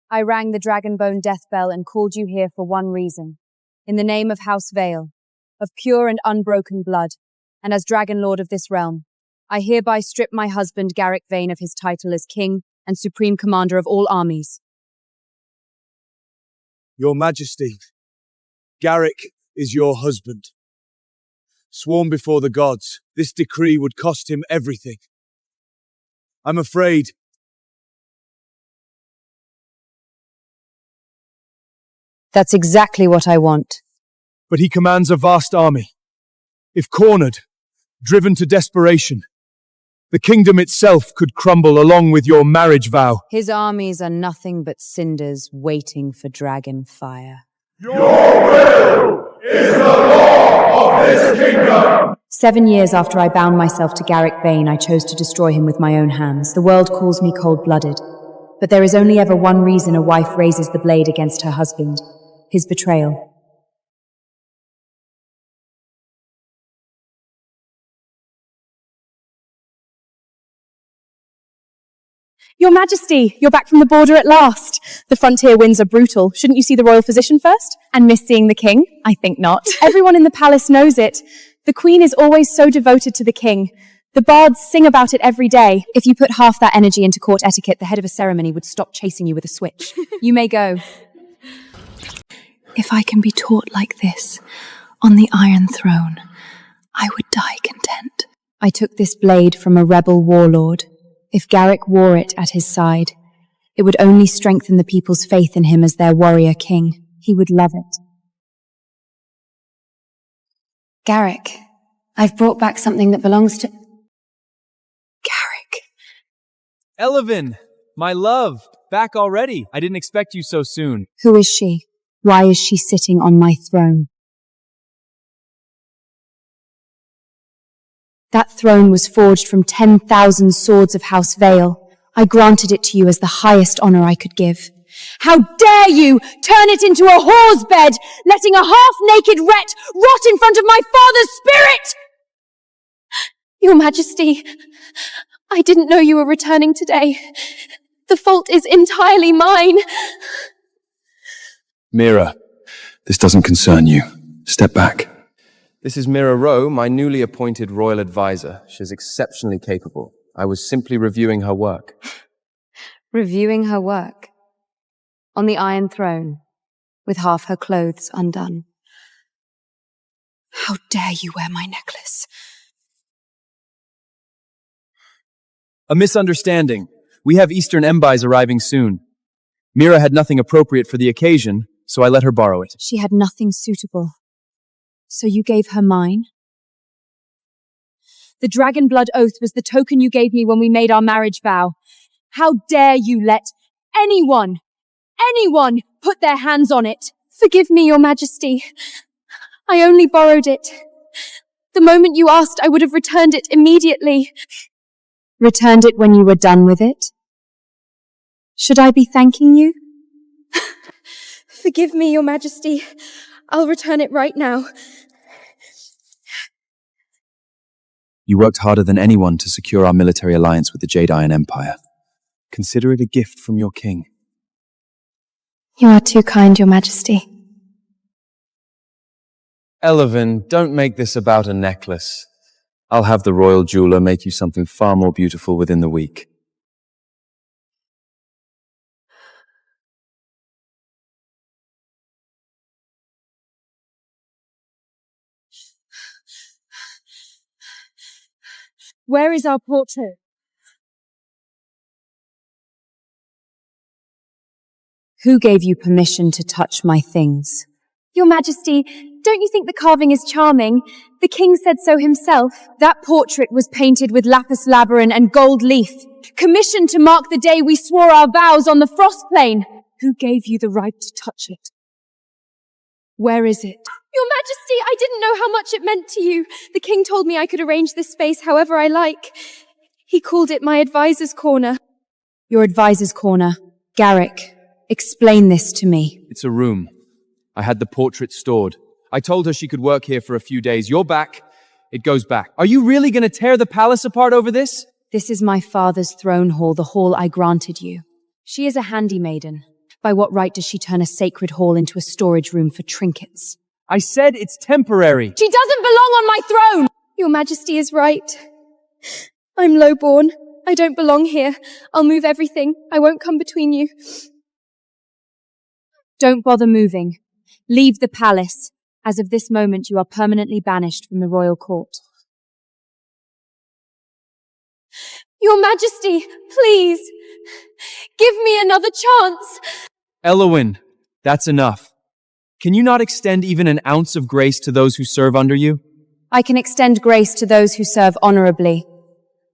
I rang the Dragonbone death bell and called you here for one reason. In the name of House Vale, of pure and unbroken blood, and as Dragon Lord of this realm, I hereby strip my husband Garrick Vane of his title as King and Supreme Commander of all armies. Your Majesty, Garrick is your husband. Sworn before the gods, this decree would cost him everything. I'm afraid. That's exactly what I want. But he commands a vast army. If cornered, driven to desperation, the kingdom itself could crumble along with your marriage vow. His armies are nothing but cinders waiting for dragon fire. Your will is the law of this kingdom! 7 years after I bound myself to Garrick Vane, I chose to destroy him with my own hands. The world calls me cold-blooded. But there is only ever one reason a wife raises the blade against her husband: his betrayal. Your Majesty, you're back from the border at last. The frontier winds are brutal. Shouldn't you see the royal physician first? And miss seeing the king? I think not. Everyone in the palace knows it. The queen is always so devoted to the king. The bards sing about it every day. If you put half that energy into court etiquette, the head of a ceremony would stop chasing you with a switch. You may go. If I can be taught like this, on the Iron Throne, I would die content. I took this blade from a rebel warlord. If Garrick wore it at his side, it would only strengthen the people's faith in him as their warrior king. He would love it. Garrick, I've brought back something that belongs to... Garrick. Elowen, my love, back already. I didn't expect you so soon. Who is she? Why is she sitting on my throne? That throne was forged from 10,000 swords of House Vale. I granted it to you as the highest honor I could give. How dare you turn it into a whore's bed, letting a half-naked wretch rot in front of my father's spirit! Your Majesty, I didn't know you were returning today. The fault is entirely mine. Mira, this doesn't concern you. Step back. This is Mira Rowe, my newly appointed royal advisor. She's exceptionally capable. I was simply reviewing her work. Reviewing her work? On the Iron Throne, with half her clothes undone. How dare you wear my necklace? A misunderstanding. We have Eastern Embis arriving soon. Mira had nothing appropriate for the occasion, so I let her borrow it. She had nothing suitable. So you gave her mine? The dragon blood oath was the token you gave me when we made our marriage vow. How dare you let anyone put their hands on it? Forgive me, Your Majesty. I only borrowed it. The moment you asked, I would have returned it immediately. Returned it when you were done with it? Should I be thanking you? Forgive me, Your Majesty. I'll return it right now. You worked harder than anyone to secure our military alliance with the Jade Iron Empire. Consider it a gift from your king. You are too kind, Your Majesty. Elowen, don't make this about a necklace. I'll have the royal jeweler make you something far more beautiful within the week. Where is our portrait? Who gave you permission to touch my things? Your Majesty, don't you think the carving is charming? The king said so himself. That portrait was painted with lapis lazuli and gold leaf, commissioned to mark the day we swore our vows on the frost plain. Who gave you the right to touch it? Where is it? Your Majesty, I didn't know how much it meant to you. The king told me I could arrange this space however I like. He called it my advisor's corner. Your advisor's corner. Garrick, explain this to me. It's a room. I had the portrait stored. I told her she could work here for a few days. You're back. It goes back. Are you really going to tear the palace apart over this? This is my father's throne hall, the hall I granted you. She is a handy maiden. By what right does she turn a sacred hall into a storage room for trinkets? I said it's temporary. She doesn't belong on my throne! Your Majesty is right. I'm lowborn. I don't belong here. I'll move everything. I won't come between you. Don't bother moving. Leave the palace. As of this moment, you are permanently banished from the royal court. Your Majesty, please, give me another chance. Elowen, that's enough. Can you not extend even an ounce of grace to those who serve under you? I can extend grace to those who serve honorably,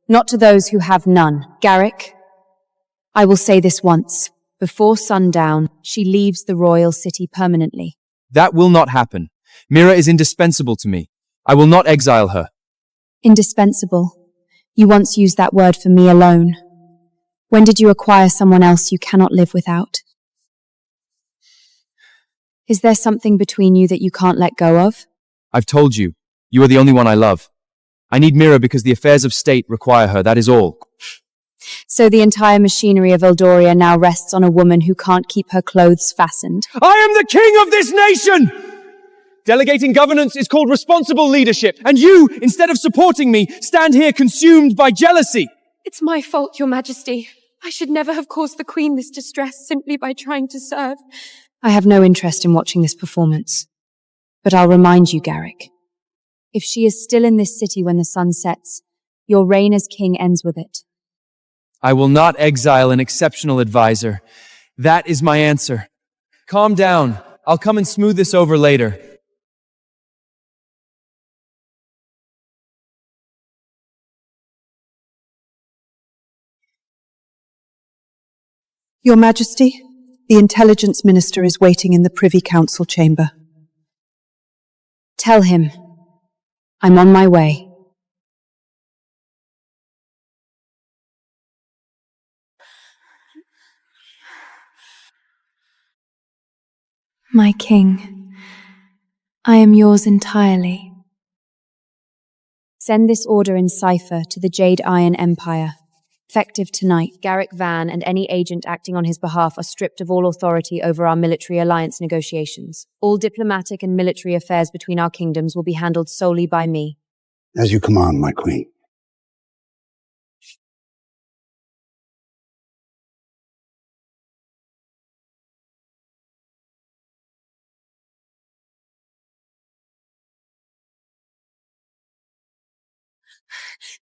not to those who have none. Garrick, I will say this once. Before sundown, she leaves the royal city permanently. That will not happen. Mira is indispensable to me. I will not exile her. Indispensable. You once used that word for me alone. When did you acquire someone else you cannot live without? Is there something between you that you can't let go of? I've told you. You are the only one I love. I need Mira because the affairs of state require her, that is all. So the entire machinery of Eldoria now rests on a woman who can't keep her clothes fastened. I am the king of this nation! Delegating governance is called responsible leadership, and you, instead of supporting me, stand here consumed by jealousy. It's my fault, Your Majesty. I should never have caused the Queen this distress simply by trying to serve. I have no interest in watching this performance. But I'll remind you, Garrick. If she is still in this city when the sun sets, your reign as king ends with it. I will not exile an exceptional advisor. That is my answer. Calm down. I'll come and smooth this over later. Your Majesty, the Intelligence Minister is waiting in the Privy Council chamber. Tell him, I'm on my way. My king, I am yours entirely. Send this order in cipher to the Jade Iron Empire. Effective tonight, Garrick Van and any agent acting on his behalf are stripped of all authority over our military alliance negotiations. All diplomatic and military affairs between our kingdoms will be handled solely by me. As you command, my queen.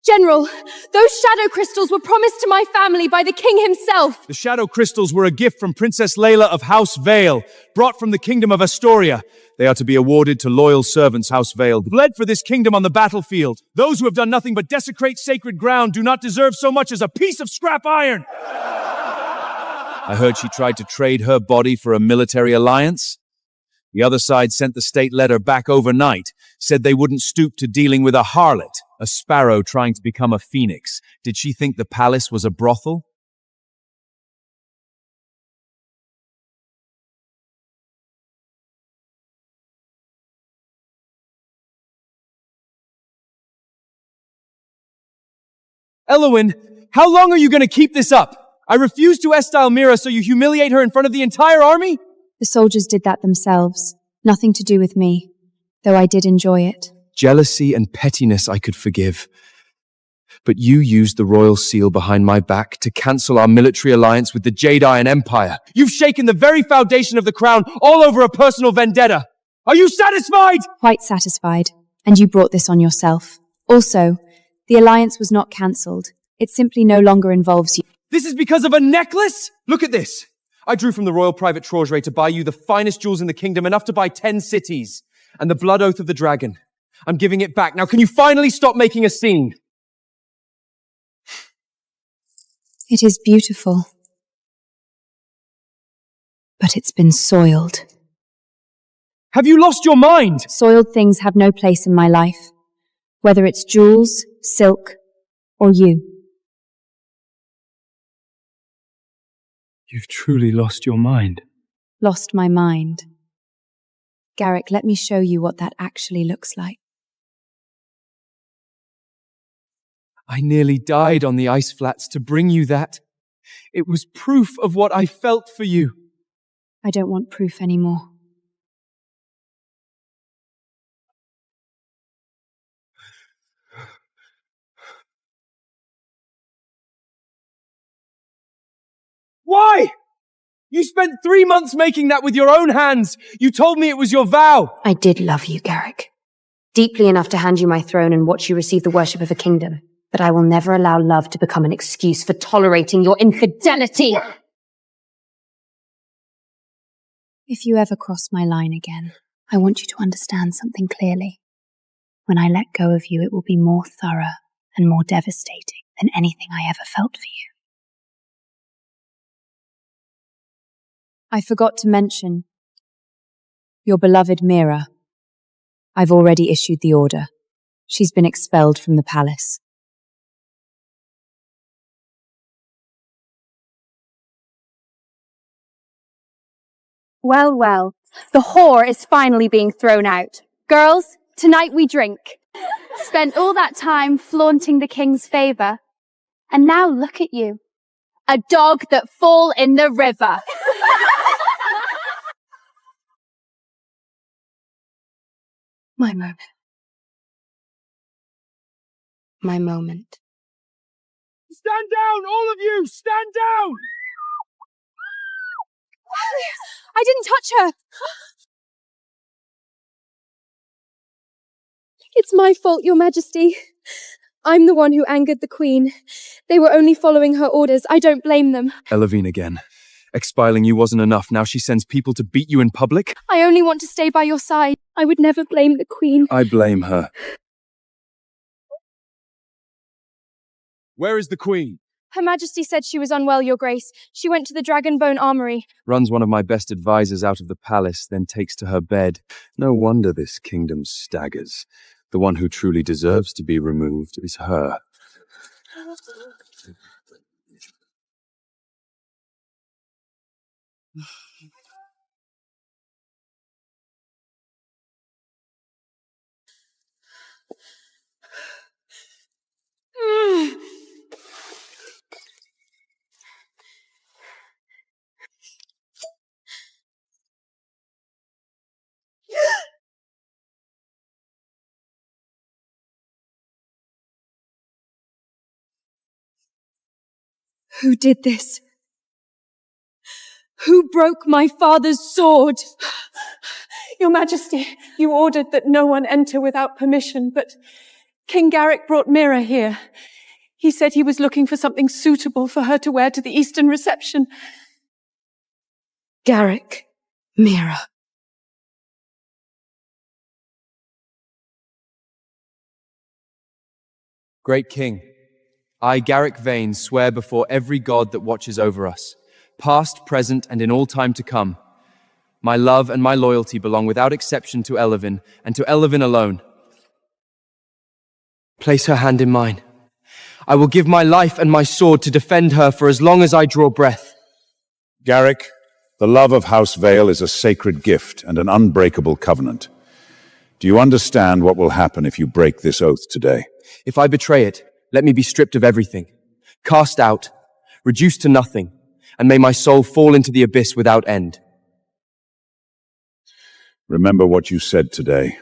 General, those shadow crystals were promised to my family by the king himself. The shadow crystals were a gift from Princess Layla of House Vale, brought from the kingdom of Astoria. They are to be awarded to loyal servants, House Vale, who bled for this kingdom on the battlefield. Those who have done nothing but desecrate sacred ground do not deserve so much as a piece of scrap iron. I heard she tried to trade her body for a military alliance. The other side sent the state letter back overnight, said they wouldn't stoop to dealing with a harlot, a sparrow trying to become a phoenix. Did she think the palace was a brothel? Elowen, how long are you going to keep this up? I refuse to estile Mira, so you humiliate her in front of the entire army? The soldiers did that themselves. Nothing to do with me, though I did enjoy it. Jealousy and pettiness I could forgive. But you used the royal seal behind my back to cancel our military alliance with the Jade Iron Empire. You've shaken the very foundation of the crown all over a personal vendetta. Are you satisfied? Quite satisfied. And you brought this on yourself. Also, the alliance was not cancelled. It simply no longer involves you. This is because of a necklace? Look at this. I drew from the royal private treasury to buy you the finest jewels in the kingdom, enough to buy 10 cities. And the blood oath of the dragon. I'm giving it back. Now can you finally stop making a scene? It is beautiful. But it's been soiled. Have you lost your mind? Soiled things have no place in my life. Whether it's jewels, silk, or you. You've truly lost your mind. Lost my mind. Garrick, let me show you what that actually looks like. I nearly died on the ice flats to bring you that. It was proof of what I felt for you. I don't want proof anymore. Why? You spent 3 months making that with your own hands. You told me it was your vow. I did love you, Garrick. Deeply enough to hand you my throne and watch you receive the worship of a kingdom. But I will never allow love to become an excuse for tolerating your infidelity. If you ever cross my line again, I want you to understand something clearly. When I let go of you, it will be more thorough and more devastating than anything I ever felt for you. I forgot to mention your beloved Mira. I've already issued the order. She's been expelled from the palace. Well, well, the whore is finally being thrown out. Girls, tonight we drink. Spent all that time flaunting the king's favour. And now look at you. A dog that fall in the river. My moment. My moment. Stand down, all of you! Stand down! I didn't touch her. It's my fault, Your Majesty. I'm the one who angered the Queen. They were only following her orders. I don't blame them. Elowen again. Expiling you wasn't enough. Now she sends people to beat you in public? I only want to stay by your side. I would never blame the Queen. I blame her. Where is the Queen? Her Majesty said she was unwell, Your Grace. She went to the Dragonbone Armory. Runs one of my best advisors out of the palace, then takes to her bed. No wonder this kingdom staggers. The one who truly deserves to be removed is her. Who did this? Who broke my father's sword? Your Majesty, you ordered that no one enter without permission, but King Garrick brought Mira here. He said he was looking for something suitable for her to wear to the Eastern reception. Garrick. Mira. Great King, I, Garrick Vane, swear before every god that watches over us, past, present, and in all time to come. My love and my loyalty belong without exception to Elowen, and to Elowen alone. Place her hand in mine. I will give my life and my sword to defend her for as long as I draw breath. Garrick, the love of House Vale is a sacred gift and an unbreakable covenant. Do you understand what will happen if you break this oath today? If I betray it, let me be stripped of everything, cast out, reduced to nothing, and may my soul fall into the abyss without end. Remember what you said today.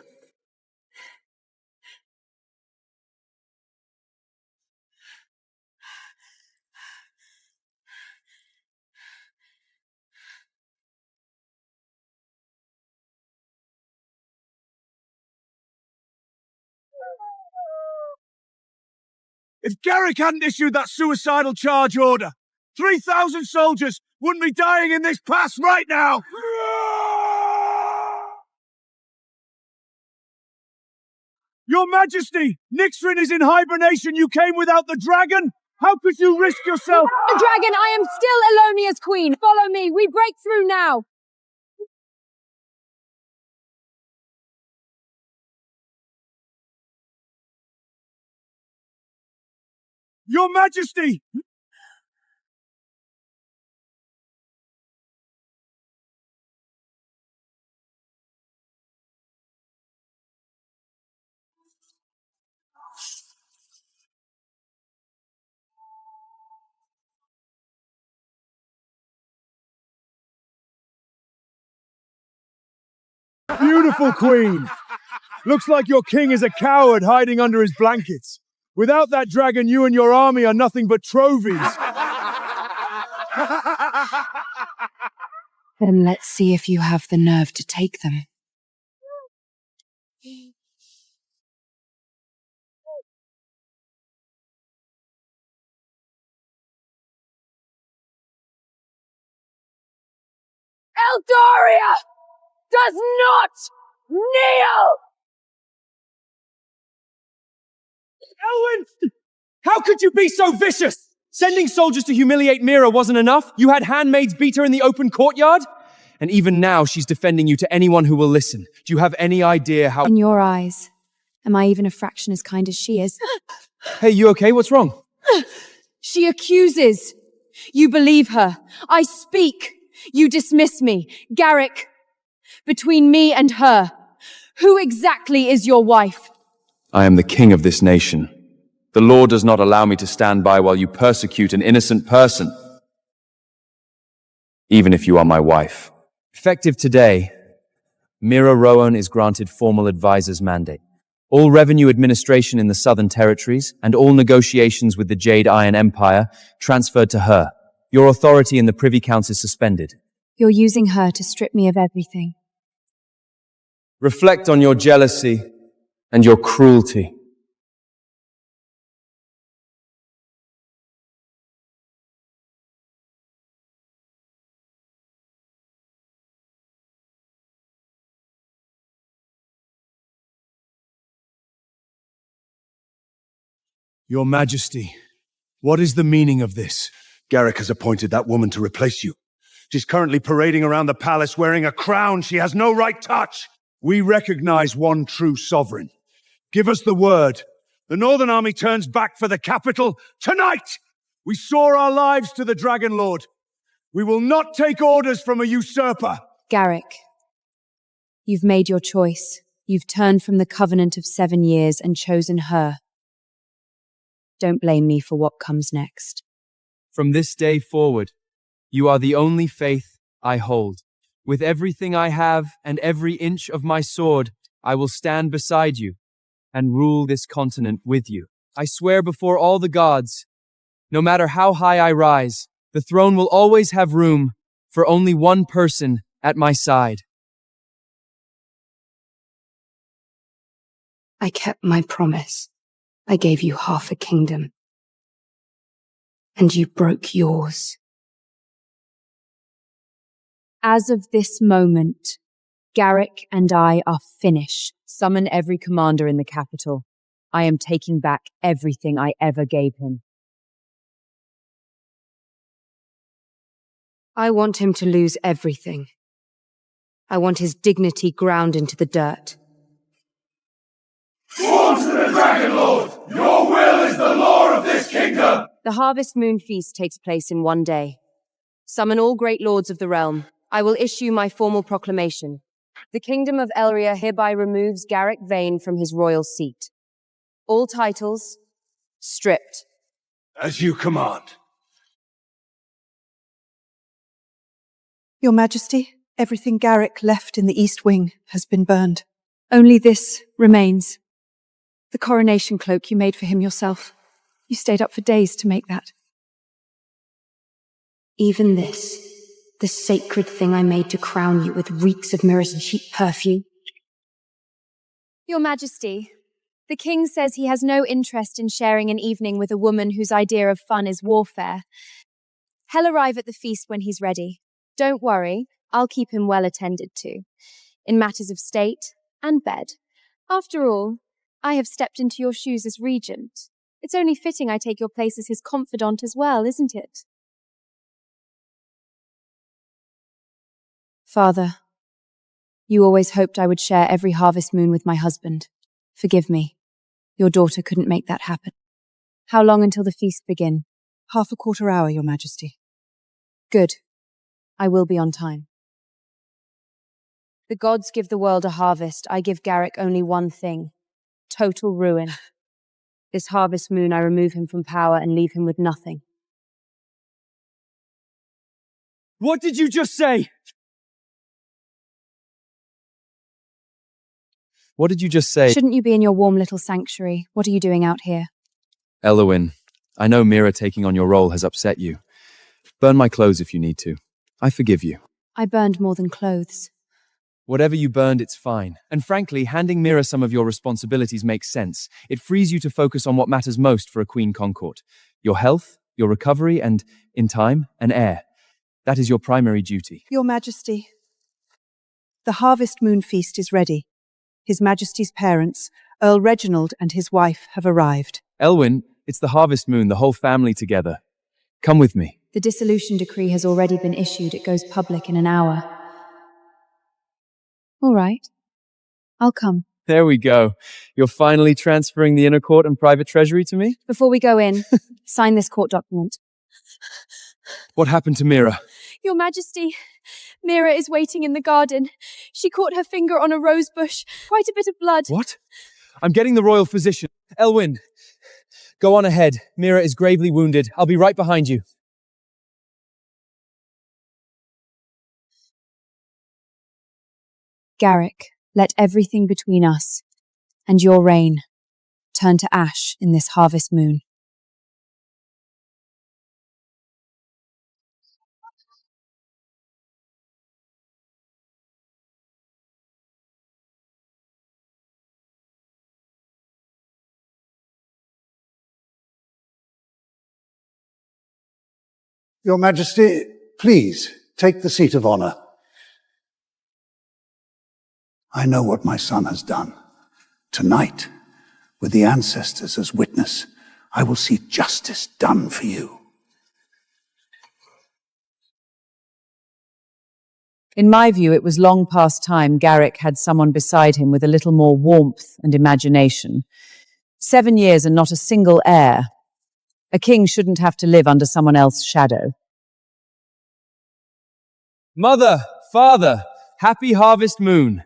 If Garrick hadn't issued that suicidal charge order, 3,000 soldiers wouldn't be dying in this pass right now! Your Majesty, Nixrin is in hibernation. You came without the dragon? How could you risk yourself? The dragon, I am still Elonia's queen. Follow me. We break through now. Your Majesty! Beautiful queen. Looks like your king is a coward hiding under his blankets. Without that dragon, you and your army are nothing but trophies. Then let's see if you have the nerve to take them. Eldoria does not kneel! Elowen! How could you be so vicious? Sending soldiers to humiliate Mira wasn't enough? You had handmaids beat her in the open courtyard? And even now, she's defending you to anyone who will listen. Do you have any idea how— In your eyes, am I even a fraction as kind as she is? Hey, you okay? What's wrong? She accuses. You believe her. I speak. You dismiss me. Garrick, between me and her, who exactly is your wife? I am the king of this nation. The law does not allow me to stand by while you persecute an innocent person, even if you are my wife. Effective today, Mira Rowan is granted formal advisor's mandate. All revenue administration in the Southern Territories and all negotiations with the Jade Iron Empire transferred to her. Your authority in the Privy Council is suspended. You're using her to strip me of everything. Reflect on your jealousy and your cruelty. Your Majesty, what is the meaning of this? Garrick has appointed that woman to replace you. She's currently parading around the palace wearing a crown she has no right touch. We recognize one true sovereign. Give us the word. The Northern Army turns back for the capital tonight. We saw our lives to the Dragon Lord. We will not take orders from a usurper. Garrick, you've made your choice. You've turned from the covenant of 7 years and chosen her. Don't blame me for what comes next. From this day forward, you are the only faith I hold. With everything I have and every inch of my sword, I will stand beside you and rule this continent with you. I swear before all the gods, no matter how high I rise, the throne will always have room for only one person at my side. I kept my promise. I gave you half a kingdom. And you broke yours. As of this moment, Garrick and I are finished. Summon every commander in the capital. I am taking back everything I ever gave him. I want him to lose everything. I want his dignity ground into the dirt. Sworn to the Dragon Lord! Your will is the law of this kingdom! The Harvest Moon Feast takes place in 1 day. Summon all great lords of the realm. I will issue my formal proclamation. The Kingdom of Elria hereby removes Garrick Vane from his royal seat. All titles stripped. As you command. Your Majesty, everything Garrick left in the East Wing has been burned. Only this remains. The coronation cloak you made for him yourself. You stayed up for days to make that. Even this, the sacred thing I made to crown you with reeks of mirrors and cheap perfume. Your Majesty, the king says he has no interest in sharing an evening with a woman whose idea of fun is warfare. He'll arrive at the feast when he's ready. Don't worry, I'll keep him well attended to, in matters of state and bed. After all, I have stepped into your shoes as regent. It's only fitting I take your place as his confidant as well, isn't it? Father, you always hoped I would share every harvest moon with my husband. Forgive me. Your daughter couldn't make that happen. How long until the feast begin? Half a quarter hour, Your Majesty. Good. I will be on time. The gods give the world a harvest. I give Garrick only one thing. Total ruin. This harvest moon I remove him from power and leave him with nothing. What did you just say? What did you just say? Shouldn't you be in your warm little sanctuary? What are you doing out here? Elowen, I know Mira taking on your role has upset you. Burn my clothes if you need to. I forgive you. I burned more than clothes. Whatever you burned, it's fine. And frankly, handing Mira some of your responsibilities makes sense. It frees you to focus on what matters most for a queen consort. Your health, your recovery, and, in time, an heir. That is your primary duty. Your Majesty, the Harvest Moon Feast is ready. His Majesty's parents, Earl Reginald and his wife, have arrived. Elwyn, it's the Harvest Moon, the whole family together. Come with me. The dissolution decree has already been issued. It goes public in an hour. All right. I'll come. There we go. You're finally transferring the inner court and private treasury to me? Before we go in, sign this court document. What happened to Mira? Your Majesty, Mira is waiting in the garden. She caught her finger on a rose bush. Quite a bit of blood. What? I'm getting the royal physician. Elwyn, go on ahead. Mira is gravely wounded. I'll be right behind you. Garrick, let everything between us and your reign turn to ash in this harvest moon. Your Majesty, please take the seat of honor. I know what my son has done. Tonight, with the ancestors as witness, I will see justice done for you. In my view, it was long past time Garrick had someone beside him with a little more warmth and imagination. 7 years and not a single heir. A king shouldn't have to live under someone else's shadow. Mother, father, happy harvest moon.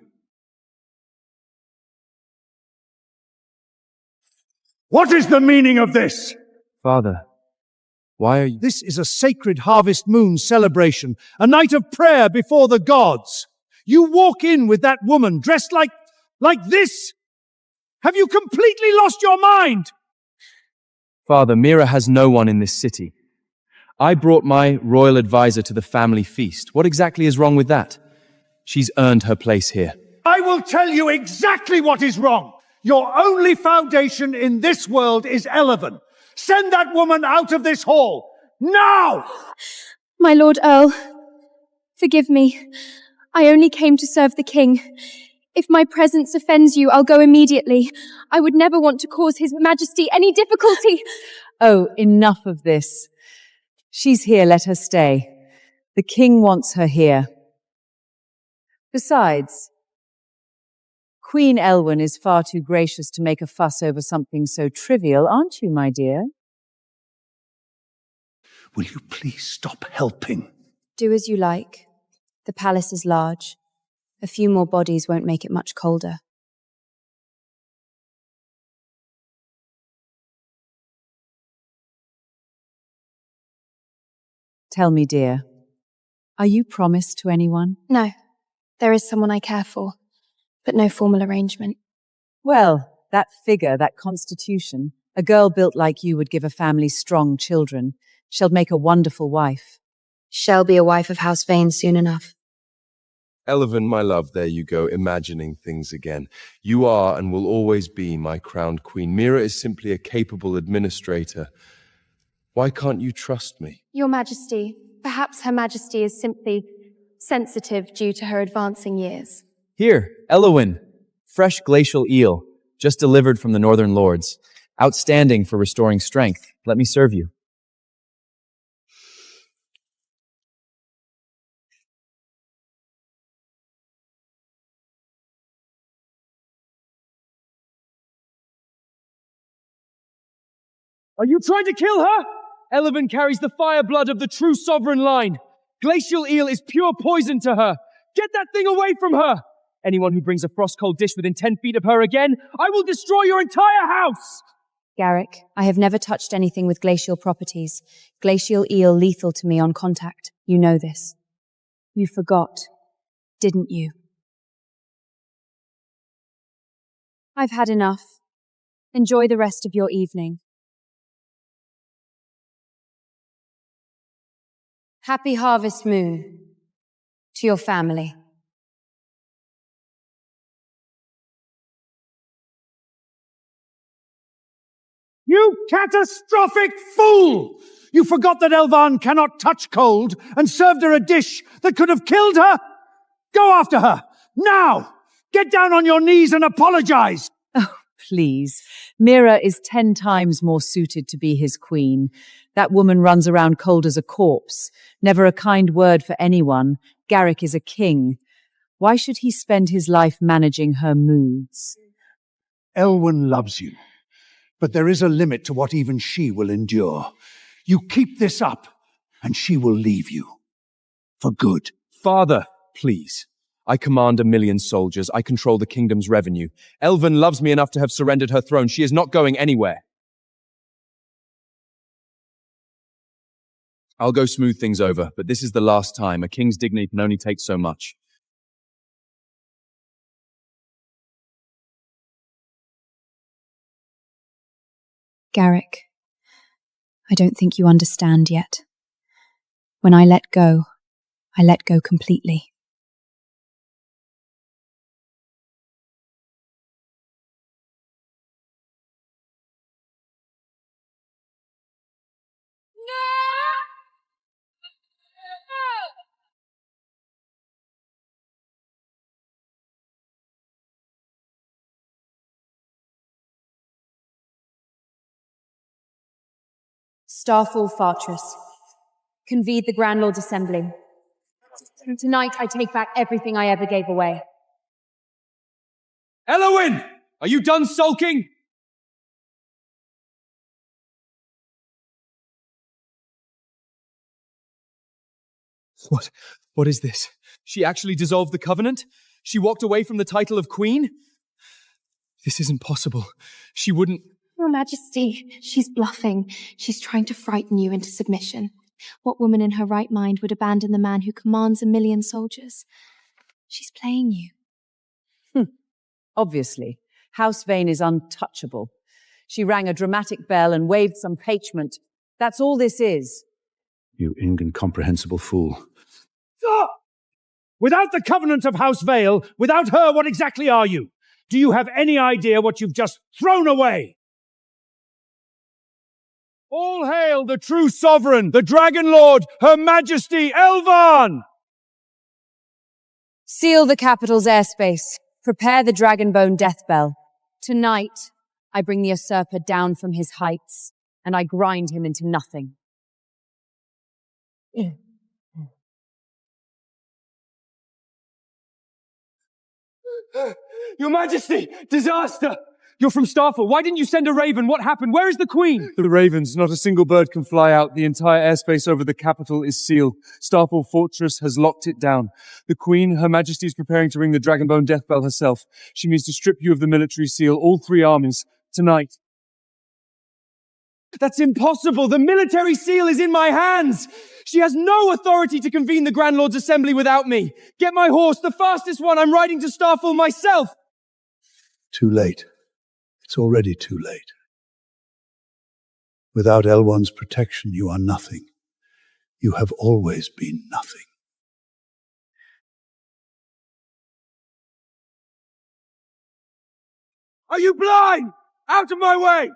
What is the meaning of this? Father, why are you... This is a sacred harvest moon celebration, a night of prayer before the gods. You walk in with that woman dressed like this? Have you completely lost your mind? Father, Mira has no one in this city. I brought my royal advisor to the family feast. What exactly is wrong with that? She's earned her place here. I will tell you exactly what is wrong. Your only foundation in this world is Elowen. Send that woman out of this hall, now! My Lord Earl, forgive me. I only came to serve the king. If my presence offends you, I'll go immediately. I would never want to cause His Majesty any difficulty. Oh, enough of this. She's here, let her stay. The king wants her here. Besides, Queen Elowen is far too gracious to make a fuss over something so trivial, aren't you, my dear? Will you please stop helping? Do as you like. The palace is large. A few more bodies won't make it much colder. Tell me, dear, are you promised to anyone? No, there is someone I care for, but no formal arrangement. Well, that figure, that constitution, a girl built like you would give a family strong children. She'll make a wonderful wife. Shall be a wife of House Vane soon enough. Elowen, my love, there you go, imagining things again. You are and will always be my crowned queen. Mira is simply a capable administrator. Why can't you trust me? Your Majesty, perhaps Her Majesty is simply sensitive due to her advancing years. Here, Elowen, fresh glacial eel, just delivered from the Northern Lords. Outstanding for restoring strength. Let me serve you. Are you trying to kill her? Elowen carries the fire blood of the true sovereign line. Glacial eel is pure poison to her. Get that thing away from her! Anyone who brings a frost-cold dish within 10 feet of her again, I will destroy your entire house! Garrick, I have never touched anything with glacial properties. Glacial eel lethal to me on contact. You know this. You forgot, didn't you? I've had enough. Enjoy the rest of your evening. Happy harvest moon to your family. You catastrophic fool! You forgot that Elvan cannot touch cold and served her a dish that could have killed her? Go after her! Now! Get down on your knees and apologize! Oh, please. Mira is 10 times more suited to be his queen. That woman runs around cold as a corpse. Never a kind word for anyone. Garrick is a king. Why should he spend his life managing her moods? Elowen loves you, but there is a limit to what even she will endure. You keep this up, and she will leave you. For good. Father, please. I command 1,000,000 soldiers. I control the kingdom's revenue. Elven loves me enough to have surrendered her throne. She is not going anywhere. I'll go smooth things over, but this is the last time. A king's dignity can only take so much. Garrick, I don't think you understand yet. When I let go completely. Starfall Fortress. Convene the Grand Lord's Assembly. Tonight I take back everything I ever gave away. Elowen! Are you done sulking? What is this? She actually dissolved the covenant? She walked away from the title of queen? This isn't possible. She wouldn't... Your Majesty, she's bluffing. She's trying to frighten you into submission. What woman in her right mind would abandon the man who commands 1,000,000 soldiers? She's playing you. Obviously. House Vane is untouchable. She rang a dramatic bell and waved some parchment. That's all this is. You incomprehensible fool. Ah! Without the covenant of House Vale, without her, what exactly are you? Do you have any idea what you've just thrown away? All hail the true sovereign, the Dragon Lord, Her Majesty Elvan! Seal the capital's airspace. Prepare the Dragonbone death bell. Tonight, I bring the usurper down from his heights, and I grind him into nothing. Your Majesty! Disaster! You're from Starfall. Why didn't you send a raven? What happened? Where is the Queen? The ravens, not a single bird can fly out. The entire airspace over the capital is sealed. Starfall Fortress has locked it down. The Queen, Her Majesty, is preparing to ring the Dragonbone death bell herself. She means to strip you of the military seal, all 3 armies, tonight. That's impossible! The military seal is in my hands! She has no authority to convene the Grand Lord's Assembly without me! Get my horse, the fastest one! I'm riding to Starfall myself! Too late. It's already too late. Without Elwon's protection, you are nothing. You have always been nothing. Are you blind? Out of my way!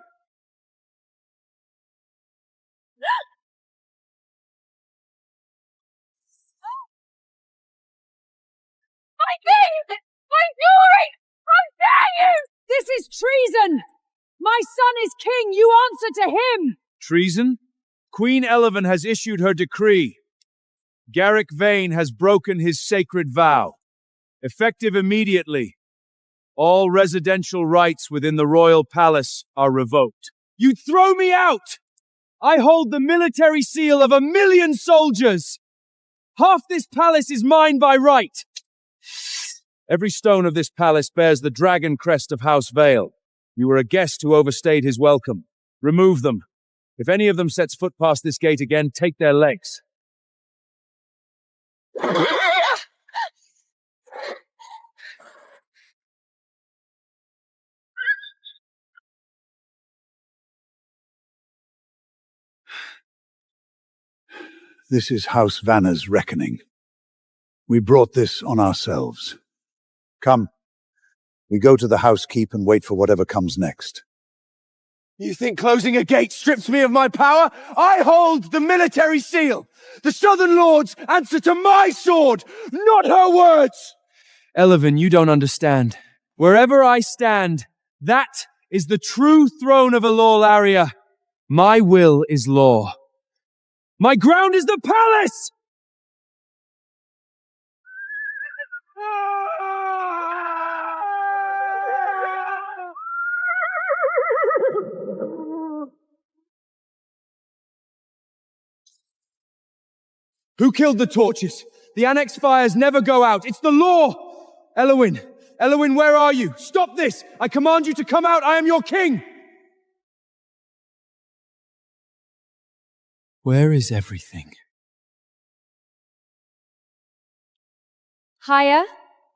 My king! My glory! How dare you! This is treason! My son is king! You answer to him! Treason? Queen Elowen has issued her decree. Garrick Vane has broken his sacred vow. Effective immediately, all residential rights within the royal palace are revoked. You throw me out! I hold the military seal of 1,000,000 soldiers! Half this palace is mine by right! Every stone of this palace bears the dragon crest of House Vale. You were a guest who overstayed his welcome. Remove them. If any of them sets foot past this gate again, take their legs. This is House Vanna's reckoning. We brought this on ourselves. Come, we go to the house keep and wait for whatever comes next. You think closing a gate strips me of my power? I hold the military seal. The Southern Lords answer to my sword, not her words. Elowen, you don't understand. Wherever I stand, that is the true throne of Alor Laria. My will is law. My ground is the palace! Who killed the torches? The annex fires never go out. It's the law! Elowen, where are you? Stop this! I command you to come out. I am your king! Where is everything? Higher?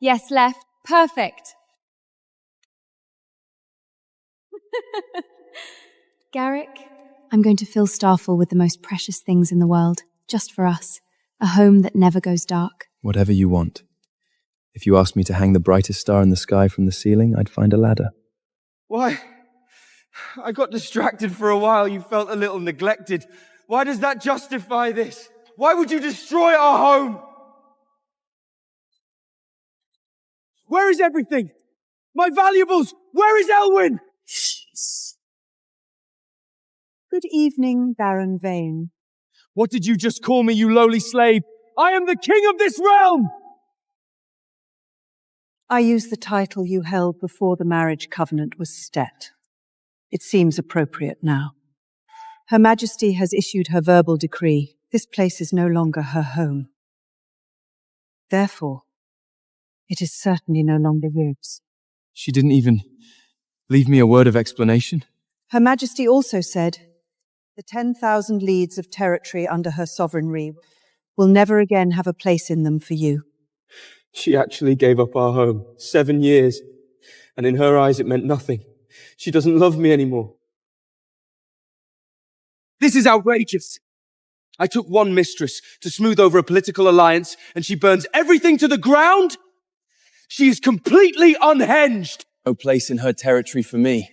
Yes, left. Perfect. Garrick, I'm going to fill Starfall with the most precious things in the world, just for us. A home that never goes dark. Whatever you want. If you asked me to hang the brightest star in the sky from the ceiling, I'd find a ladder. Why? I got distracted for a while. You felt a little neglected. Why does that justify this? Why would you destroy our home? Where is everything? My valuables! Where is Elwyn? Good evening, Baron Vane. What did you just call me, you lowly slave? I am the king of this realm! I use the title you held before the marriage covenant was set. It seems appropriate now. Her Majesty has issued her verbal decree. This place is no longer her home. Therefore, it is certainly no longer yours. She didn't even leave me a word of explanation? Her Majesty also said the 10,000 leads of territory under her sovereignty will never again have a place in them for you. She actually gave up our home. 7 years. And in her eyes it meant nothing. She doesn't love me anymore. This is outrageous. I took one mistress to smooth over a political alliance, and she burns everything to the ground? She is completely unhinged. No place in her territory for me.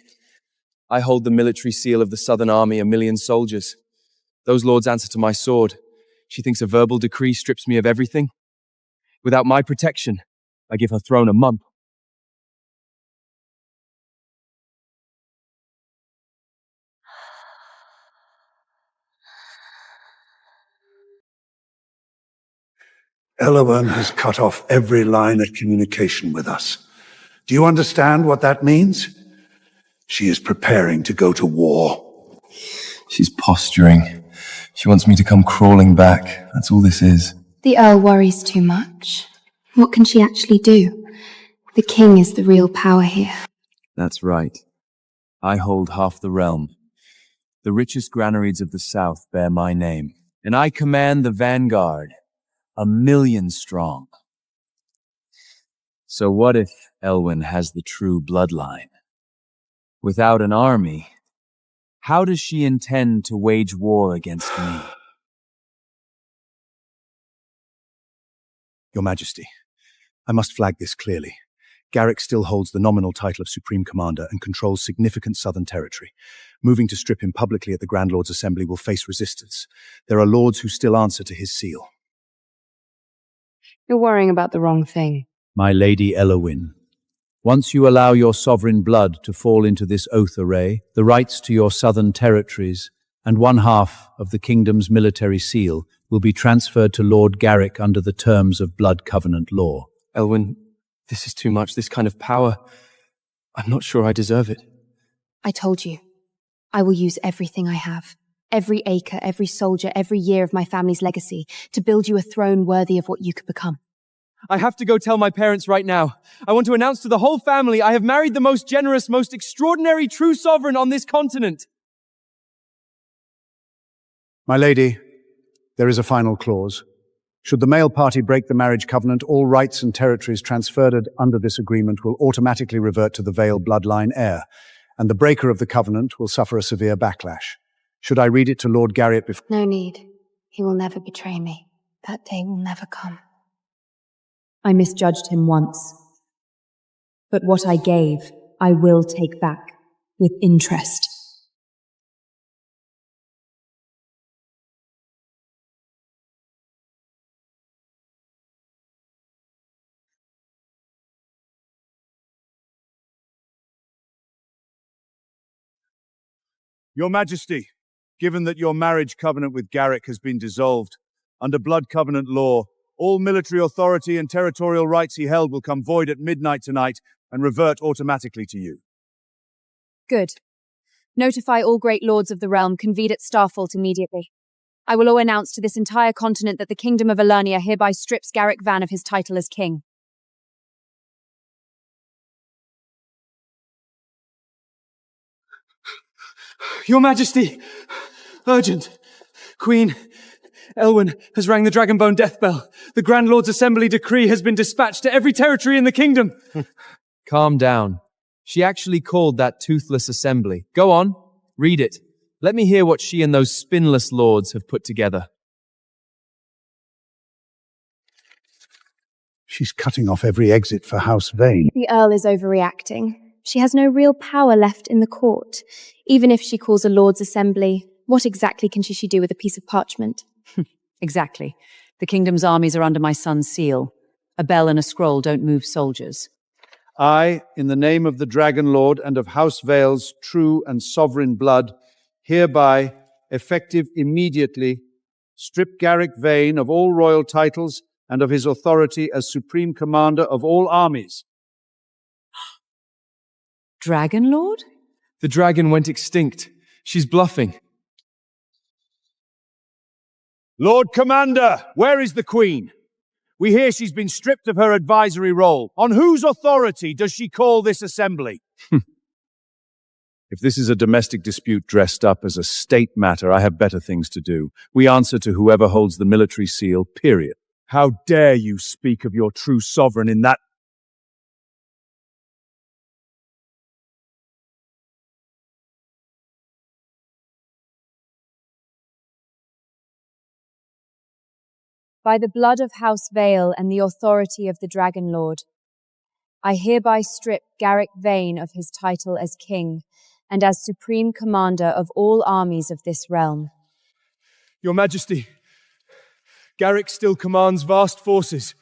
I hold the military seal of the Southern Army, 1 million soldiers. Those lords answer to my sword. She thinks a verbal decree strips me of everything. Without my protection, I give her throne a month. Elowen has cut off every line of communication with us. Do you understand what that means? She is preparing to go to war. She's posturing. She wants me to come crawling back. That's all this is. The Earl worries too much. What can she actually do? The king is the real power here. That's right. I hold half the realm. The richest granaries of the south bear my name. And I command the vanguard, 1 million strong. So what if Elwyn has the true bloodline? Without an army, how does she intend to wage war against me? Your Majesty, I must flag this clearly. Garrick still holds the nominal title of Supreme Commander and controls significant southern territory. Moving to strip him publicly at the Grand Lords' Assembly will face resistance. There are lords who still answer to his seal. You're worrying about the wrong thing. My Lady Elowen, once you allow your sovereign blood to fall into this oath array, the rights to your southern territories and 1/2 of the kingdom's military seal will be transferred to Lord Garrick under the terms of Blood Covenant law. Elwyn, this is too much, this kind of power. I'm not sure I deserve it. I told you. I will use everything I have. Every acre, every soldier, every year of my family's legacy to build you a throne worthy of what you could become. I have to go tell my parents right now. I want to announce to the whole family I have married the most generous, most extraordinary true sovereign on this continent. My lady, there is a final clause. Should the male party break the marriage covenant, all rights and territories transferred under this agreement will automatically revert to the Vale bloodline heir, and the breaker of the covenant will suffer a severe backlash. Should I read it to Lord Garrick before? No need. He will never betray me. That day will never come. I misjudged him once. But what I gave, I will take back, with interest. Your Majesty, given that your marriage covenant with Garrick has been dissolved, under Blood Covenant law, all military authority and territorial rights he held will come void at midnight tonight and revert automatically to you. Good. Notify all great lords of the realm, convene at Starfault immediately. I will announce to this entire continent that the Kingdom of Elernia hereby strips Garrick Van of his title as king. Your Majesty! Urgent! Queen Elowen has rang the Dragonbone death bell. The Grand Lord's Assembly decree has been dispatched to every territory in the kingdom. Calm down. She actually called that toothless assembly. Go on, read it. Let me hear what she and those spinless lords have put together. She's cutting off every exit for House Vane. The Earl is overreacting. She has no real power left in the court. Even if she calls a Lord's Assembly, what exactly can she do with a piece of parchment? Exactly. The kingdom's armies are under my son's seal. A bell and a scroll don't move soldiers. I, in the name of the Dragon Lord and of House Vale's true and sovereign blood, hereby, effective immediately, strip Garrick Vane of all royal titles and of his authority as Supreme Commander of all armies. Dragon Lord? The dragon went extinct. She's bluffing. Lord Commander, where is the Queen? We hear she's been stripped of her advisory role. On whose authority does she call this assembly? If this is a domestic dispute dressed up as a state matter, I have better things to do. We answer to whoever holds the military seal, period. How dare you speak of your true sovereign in that... By the blood of House Vale and the authority of the Dragon Lord, I hereby strip Garrick Vane of his title as king and as supreme commander of all armies of this realm. Your Majesty, Garrick still commands vast forces.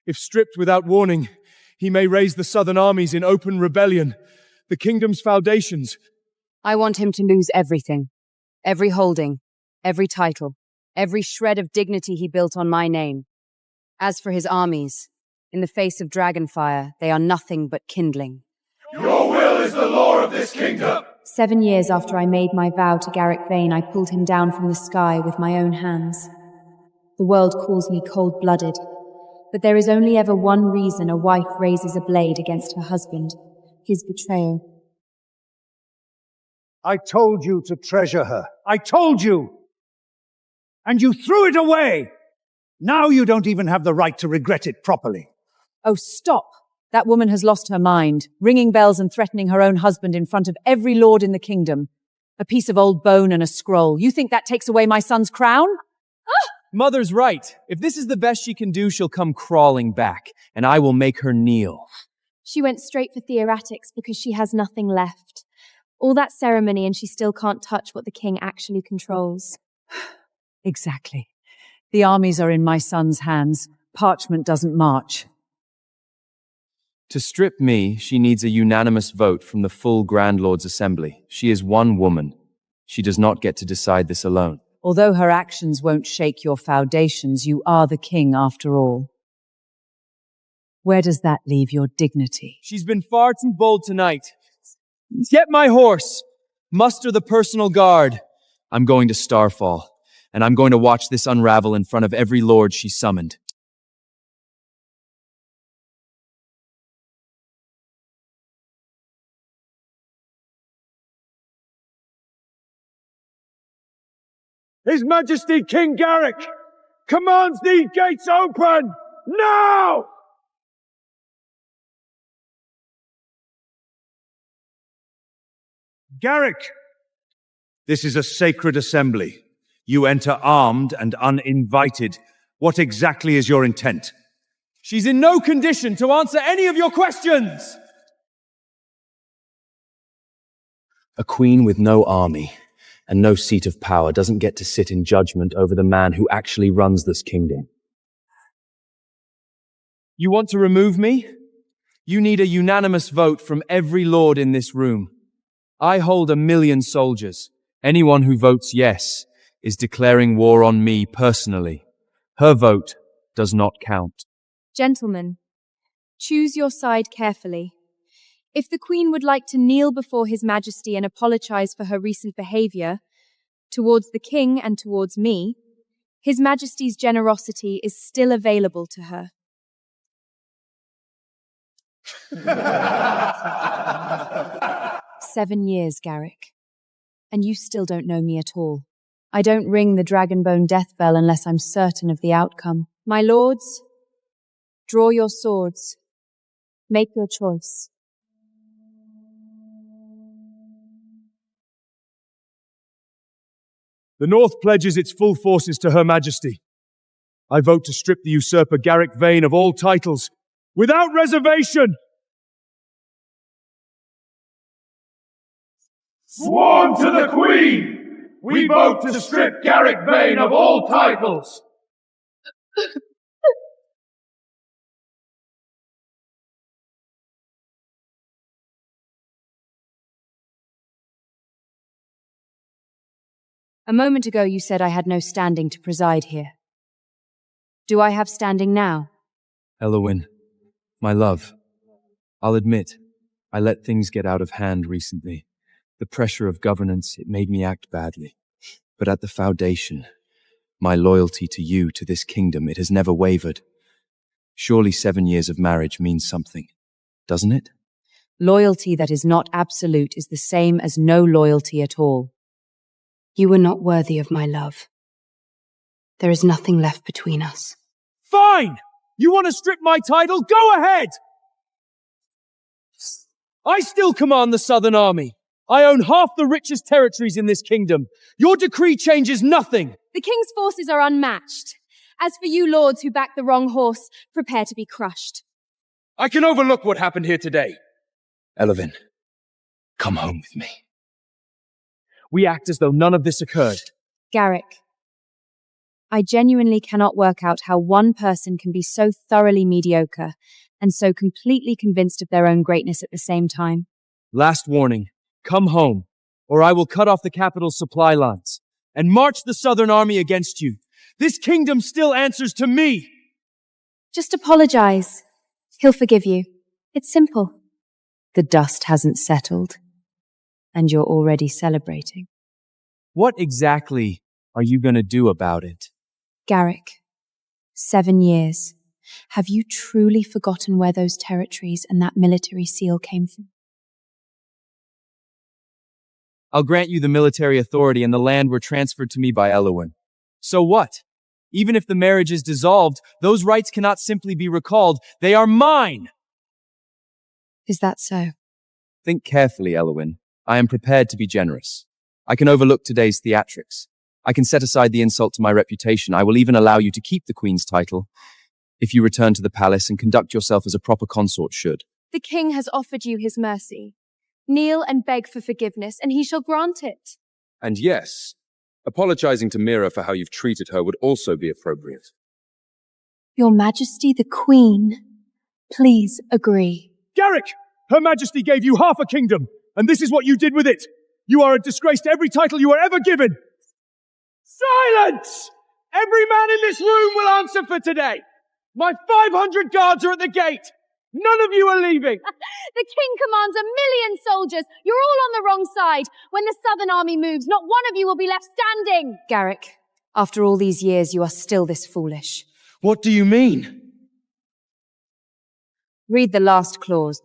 If stripped without warning, he may raise the southern armies in open rebellion, the kingdom's foundations. I want him to lose everything. Every holding, every title, every shred of dignity he built on my name. As for his armies, in the face of dragonfire, they are nothing but kindling. Your will is the law of this kingdom! 7 years after I made my vow to Garrick Vane, I pulled him down from the sky with my own hands. The world calls me cold-blooded, but there is only ever one reason a wife raises a blade against her husband, his betrayal. I told you to treasure her. I told you! And you threw it away! Now you don't even have the right to regret it properly. Oh, stop! That woman has lost her mind, ringing bells and threatening her own husband in front of every lord in the kingdom. A piece of old bone and a scroll. You think that takes away my son's crown? Mother's right. If this is the best she can do, she'll come crawling back, and I will make her kneel. She went straight for theoretics because she has nothing left. All that ceremony and she still can't touch what the king actually controls. Exactly. The armies are in my son's hands. Parchment doesn't march. To strip me, she needs a unanimous vote from the full Grand Lord's Assembly. She is one woman. She does not get to decide this alone. Although her actions won't shake your foundations, you are the king after all. Where does that leave your dignity? She's been far too bold tonight. Get my horse! Muster the personal guard. I'm going to Starfall, and I'm going to watch this unravel in front of every lord she summoned. His Majesty King Garrick commands these gates open! Now! Garrick, this is a sacred assembly. You enter armed and uninvited. What exactly is your intent? She's in no condition to answer any of your questions! A queen with no army and no seat of power doesn't get to sit in judgment over the man who actually runs this kingdom. You want to remove me? You need a unanimous vote from every lord in this room. I hold 1,000,000 soldiers. Anyone who votes yes is declaring war on me personally. Her vote does not count. Gentlemen, choose your side carefully. If the Queen would like to kneel before His Majesty and apologize for her recent behavior towards the King and towards me, His Majesty's generosity is still available to her. "7 years, Garrick. And you still don't know me at all. I don't ring the Dragonbone death bell unless I'm certain of the outcome. My lords, draw your swords. Make your choice." The North pledges its full forces to Her Majesty. I vote to strip the usurper Garrick Vane of all titles, without reservation! Sworn to the Queen! We vote to strip Garrick Vane of all titles! A moment ago you said I had no standing to preside here. Do I have standing now? Elowen, my love, I'll admit, I let things get out of hand recently. The pressure of governance, it made me act badly. But at the foundation, my loyalty to you, to this kingdom, it has never wavered. Surely 7 years of marriage means something, doesn't it? Loyalty that is not absolute is the same as no loyalty at all. You were not worthy of my love. There is nothing left between us. Fine! You want to strip my title? Go ahead! I still command the Southern Army. I own half the richest territories in this kingdom. Your decree changes nothing. The King's forces are unmatched. As for you lords who back the wrong horse, prepare to be crushed. I can overlook what happened here today. Elowen, come home with me. We act as though none of this occurred. Garrick, I genuinely cannot work out how one person can be so thoroughly mediocre and so completely convinced of their own greatness at the same time. Last warning, come home, or I will cut off the capital's supply lines and march the Southern Army against you. This kingdom still answers to me. Just apologize. He'll forgive you. It's simple. The dust hasn't settled, and you're already celebrating. What exactly are you going to do about it? Garrick, 7 years. Have you truly forgotten where those territories and that military seal came from? I'll grant you the military authority and the land were transferred to me by Elowen. So what? Even if the marriage is dissolved, those rights cannot simply be recalled. They are mine! Is that so? Think carefully, Elowen. I am prepared to be generous. I can overlook today's theatrics. I can set aside the insult to my reputation. I will even allow you to keep the Queen's title if you return to the palace and conduct yourself as a proper consort should. The King has offered you his mercy. Kneel and beg for forgiveness, and he shall grant it. And yes, apologizing to Mira for how you've treated her would also be appropriate. Your Majesty the Queen, please agree. Garrick! Her Majesty gave you half a kingdom, and this is what you did with it. You are a disgrace to every title you were ever given. Silence! Every man in this room will answer for today. My 500 guards are at the gate. None of you are leaving. The King commands 1,000,000 soldiers. You're all on the wrong side. When the Southern Army moves, not one of you will be left standing. Garrick, after all these years, you are still this foolish. What do you mean? Read the last clause.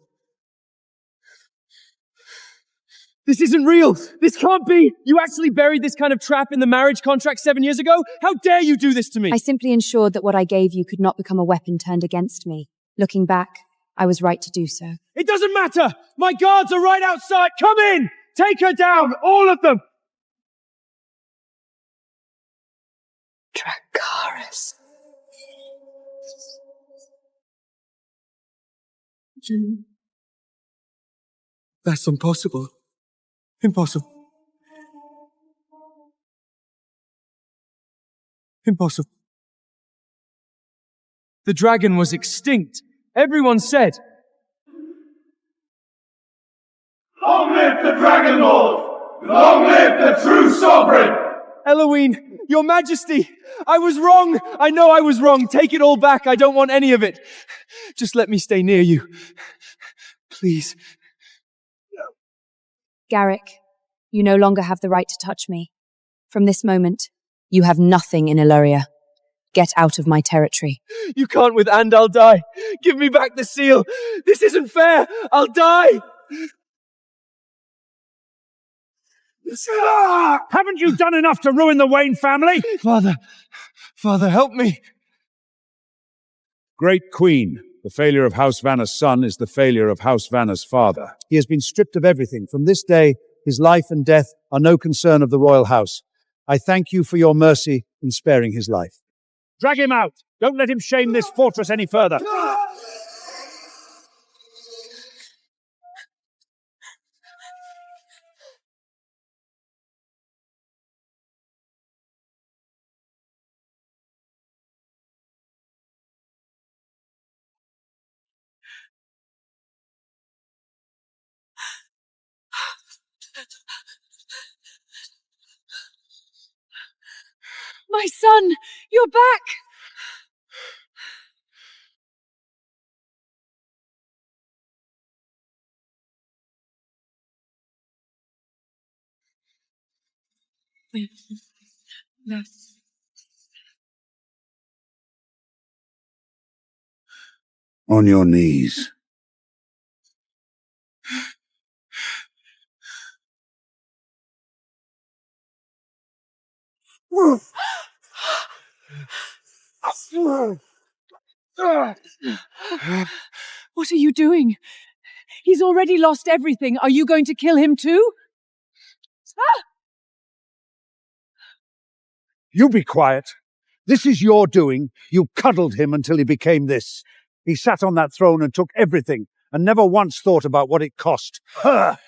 This isn't real. This can't be. You actually buried this kind of trap in the marriage contract 7 years ago? How dare you do this to me? I simply ensured that what I gave you could not become a weapon turned against me. Looking back, I was right to do so. It doesn't matter. My guards are right outside. Come in. Take her down. All of them. Dracarys. That's impossible. Impossible. Impossible. The dragon was extinct. Everyone said. Long live the Dragon Lord! Long live the true sovereign! Elowen, your majesty, I was wrong. I know I was wrong. Take it all back. I don't want any of it. Just let me stay near you. Please. Garrick, you no longer have the right to touch me. From this moment, you have nothing in Eluria. Get out of my territory. You can't with and I'll die. Give me back the seal. This isn't fair. I'll die. Haven't you done enough to ruin the Wayne family? Father, help me. Great Queen, the failure of House Vanna's son is the failure of House Vanna's father. He has been stripped of everything. From this day, his life and death are no concern of the royal house. I thank you for your mercy in sparing his life. Drag him out! Don't let him shame this fortress any further! My son, you're back! On your knees. What are you doing? He's already lost everything. Are you going to kill him too? You be quiet. This is your doing. You cuddled him until he became this. He sat on that throne and took everything, and never once thought about what it cost. Her!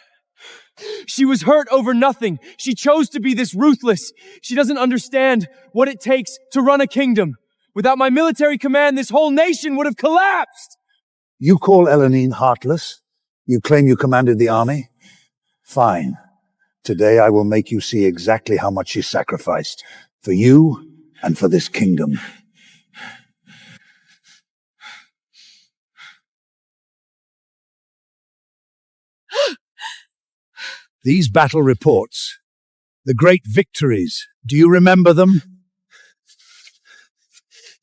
She was hurt over nothing. She chose to be this ruthless. She doesn't understand what it takes to run a kingdom. Without my military command, this whole nation would have collapsed. You call Elenine heartless? You claim you commanded the army? Fine. Today I will make you see exactly how much she sacrificed. For you and for this kingdom. These battle reports, the great victories, do you remember them?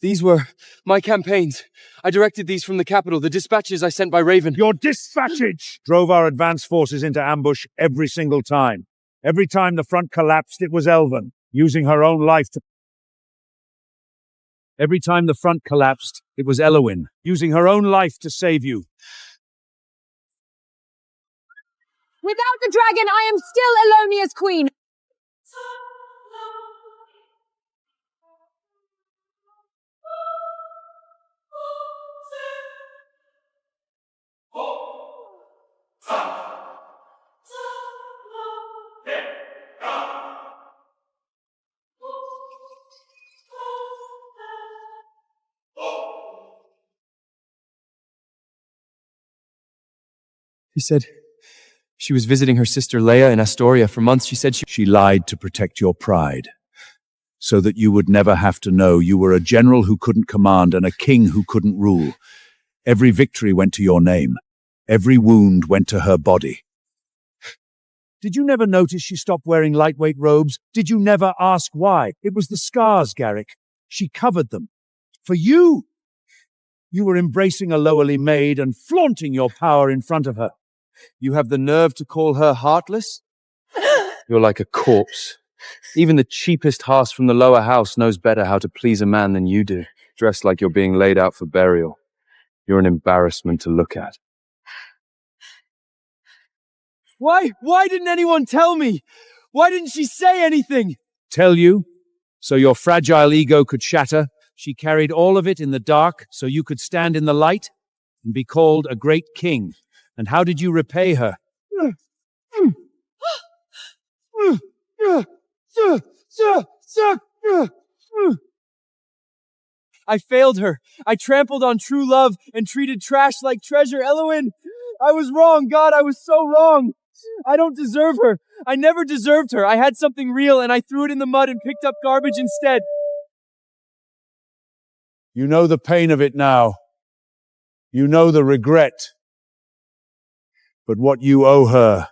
These were my campaigns. I directed these from the capital, the dispatches I sent by Raven. Your dispatchage drove our advance forces into ambush every single time. Every time the front collapsed, it was Elven, using her own life to... Every time the front collapsed, it was Elowen, using her own life to save you. Without the dragon, I am still Elonia's queen. He said she was visiting her sister Leia in Astoria. For months she said She lied to protect your pride, so that you would never have to know you were a general who couldn't command and a king who couldn't rule. Every victory went to your name. Every wound went to her body. Did you never notice she stopped wearing lightweight robes? Did you never ask why? It was the scars, Garrick. She covered them. For you! You were embracing a lowly maid and flaunting your power in front of her. You have the nerve to call her heartless? You're like a corpse. Even the cheapest hearse from the lower house knows better how to please a man than you do. Dressed like you're being laid out for burial. You're an embarrassment to look at. Why didn't anyone tell me? Why didn't she say anything? Tell you? So your fragile ego could shatter. She carried all of it in the dark so you could stand in the light and be called a great king. And how did you repay her? I failed her. I trampled on true love and treated trash like treasure. Elowen, I was wrong. God, I was so wrong. I don't deserve her. I never deserved her. I had something real and I threw it in the mud and picked up garbage instead. You know the pain of it now. You know the regret. But what you owe her,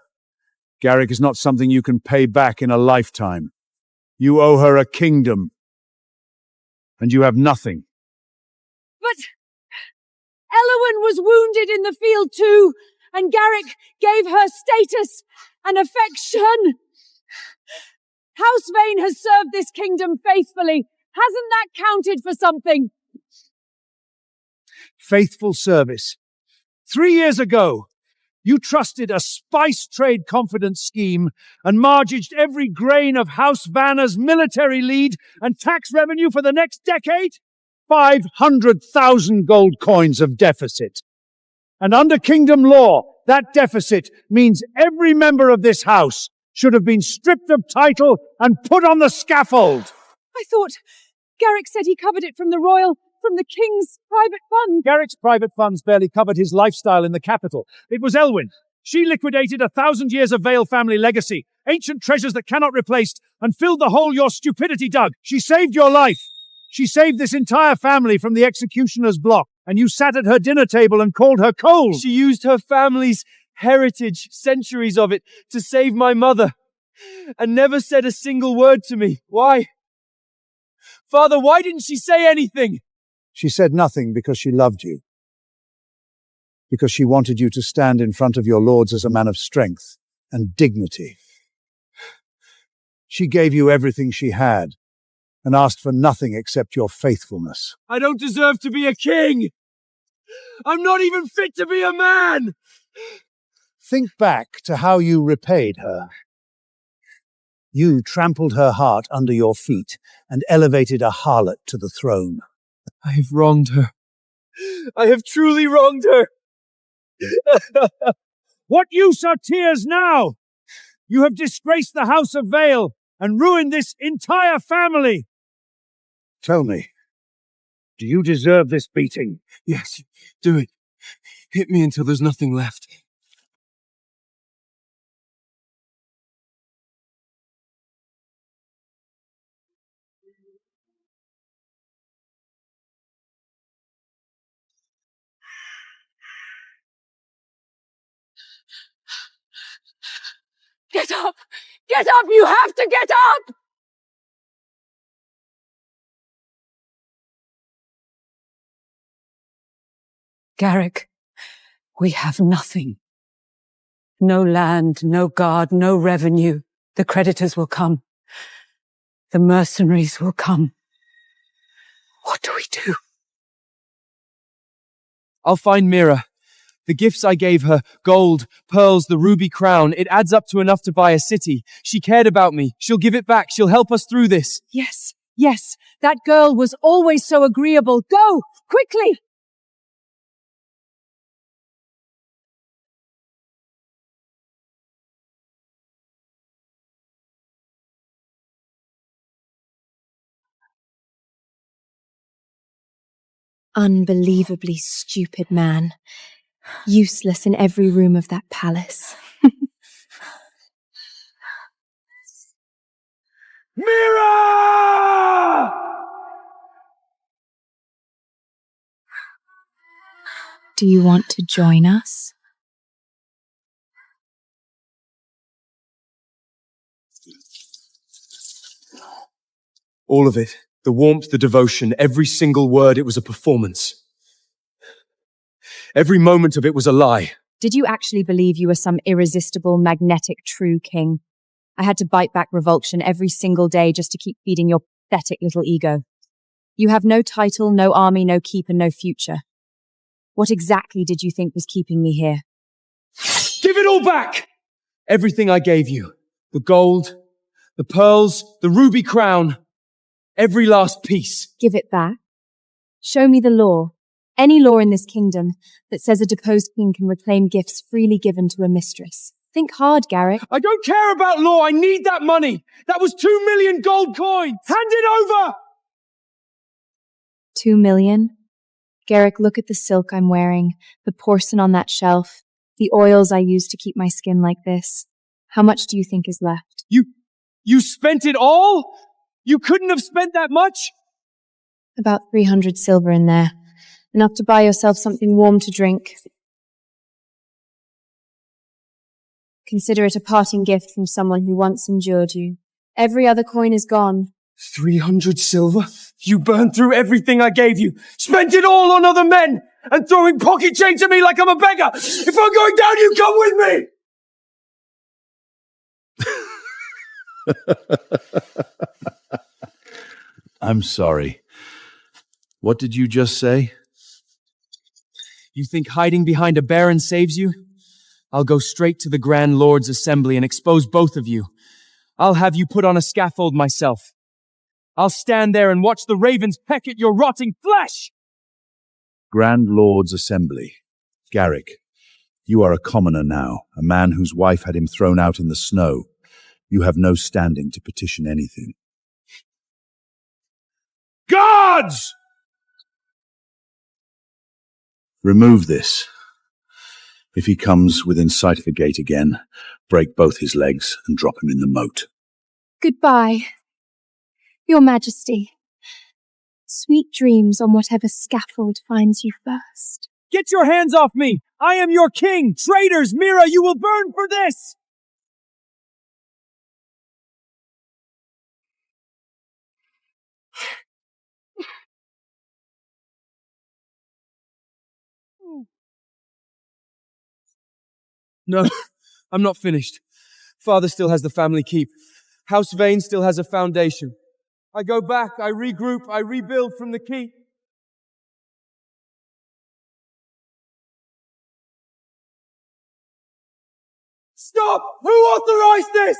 Garrick, is not something you can pay back in a lifetime. You owe her a kingdom. And you have nothing. But Elowen was wounded in the field too, and Garrick gave her status and affection. House Vane has served this kingdom faithfully. Hasn't that counted for something? Faithful service. 3 years ago, you trusted a spice trade confidence scheme and mortgaged every grain of House Vanna's military lead and tax revenue for the next decade? 500,000 gold coins of deficit. And under kingdom law, that deficit means every member of this house should have been stripped of title and put on the scaffold. I thought Garrick said he covered it from the king's private fund. Garrick's private funds barely covered his lifestyle in the capital. It was Elwyn. She liquidated 1,000 years of Vale family legacy, ancient treasures that cannot replace, and filled the hole your stupidity dug. She saved your life. She saved this entire family from the executioner's block, and you sat at her dinner table and called her cold. She used her family's heritage, centuries of it, to save my mother, and never said a single word to me. Why? Father, why didn't she say anything? She said nothing because she loved you. Because she wanted you to stand in front of your lords as a man of strength and dignity. She gave you everything she had and asked for nothing except your faithfulness. I don't deserve to be a king. I'm not even fit to be a man. Think back to how you repaid her. You trampled her heart under your feet and elevated a harlot to the throne. I have wronged her. I have truly wronged her. What use are tears now? You have disgraced the House of Vale and ruined this entire family. Tell me, do you deserve this beating? Yes, do it. Hit me until there's nothing left. Get up! Get up! You have to get up! Garrick, we have nothing. No land, no guard, no revenue. The creditors will come. The mercenaries will come. What do we do? I'll find Mira. The gifts I gave her, gold, pearls, the ruby crown, it adds up to enough to buy a city. She cared about me. She'll give it back. She'll help us through this. Yes, yes, that girl was always so agreeable. Go, quickly! Unbelievably stupid man. Useless in every room of that palace. Mira! Do you want to join us? All of it. The warmth, the devotion, every single word, it was a performance. Every moment of it was a lie. Did you actually believe you were some irresistible, magnetic, true king? I had to bite back revulsion every single day just to keep feeding your pathetic little ego. You have no title, no army, no keep, and no future. What exactly did you think was keeping me here? Give it all back! Everything I gave you. The gold, the pearls, the ruby crown. Every last piece. Give it back. Show me the law. Any law in this kingdom that says a deposed king can reclaim gifts freely given to a mistress. Think hard, Garrick. I don't care about law. I need that money. That was 2 million gold coins. Hand it over! 2 million? Garrick, look at the silk I'm wearing, the porcelain on that shelf, the oils I use to keep my skin like this. How much do you think is left? You spent it all? You couldn't have spent that much? About 300 silver in there. Enough to buy yourself something warm to drink. Consider it a parting gift from someone who once endured you. Every other coin is gone. 300 silver? You burned through everything I gave you. Spent it all on other men and throwing pocket change at me like I'm a beggar. If I'm going down, you come with me! I'm sorry. What did you just say? You think hiding behind a baron saves you? I'll go straight to the Grand Lord's Assembly and expose both of you. I'll have you put on a scaffold myself. I'll stand there and watch the ravens peck at your rotting flesh! Grand Lord's Assembly. Garrick, you are a commoner now, a man whose wife had him thrown out in the snow. You have no standing to petition anything. Guards! Remove this. If he comes within sight of the gate again, break both his legs and drop him in the moat. Goodbye, Your Majesty. Sweet dreams on whatever scaffold finds you first. Get your hands off me! I am your king! Traitors, Mira, you will burn for this! No, I'm not finished. Father still has the family keep. House Vane still has a foundation. I go back, I regroup, I rebuild from the keep. Stop! Who authorized this?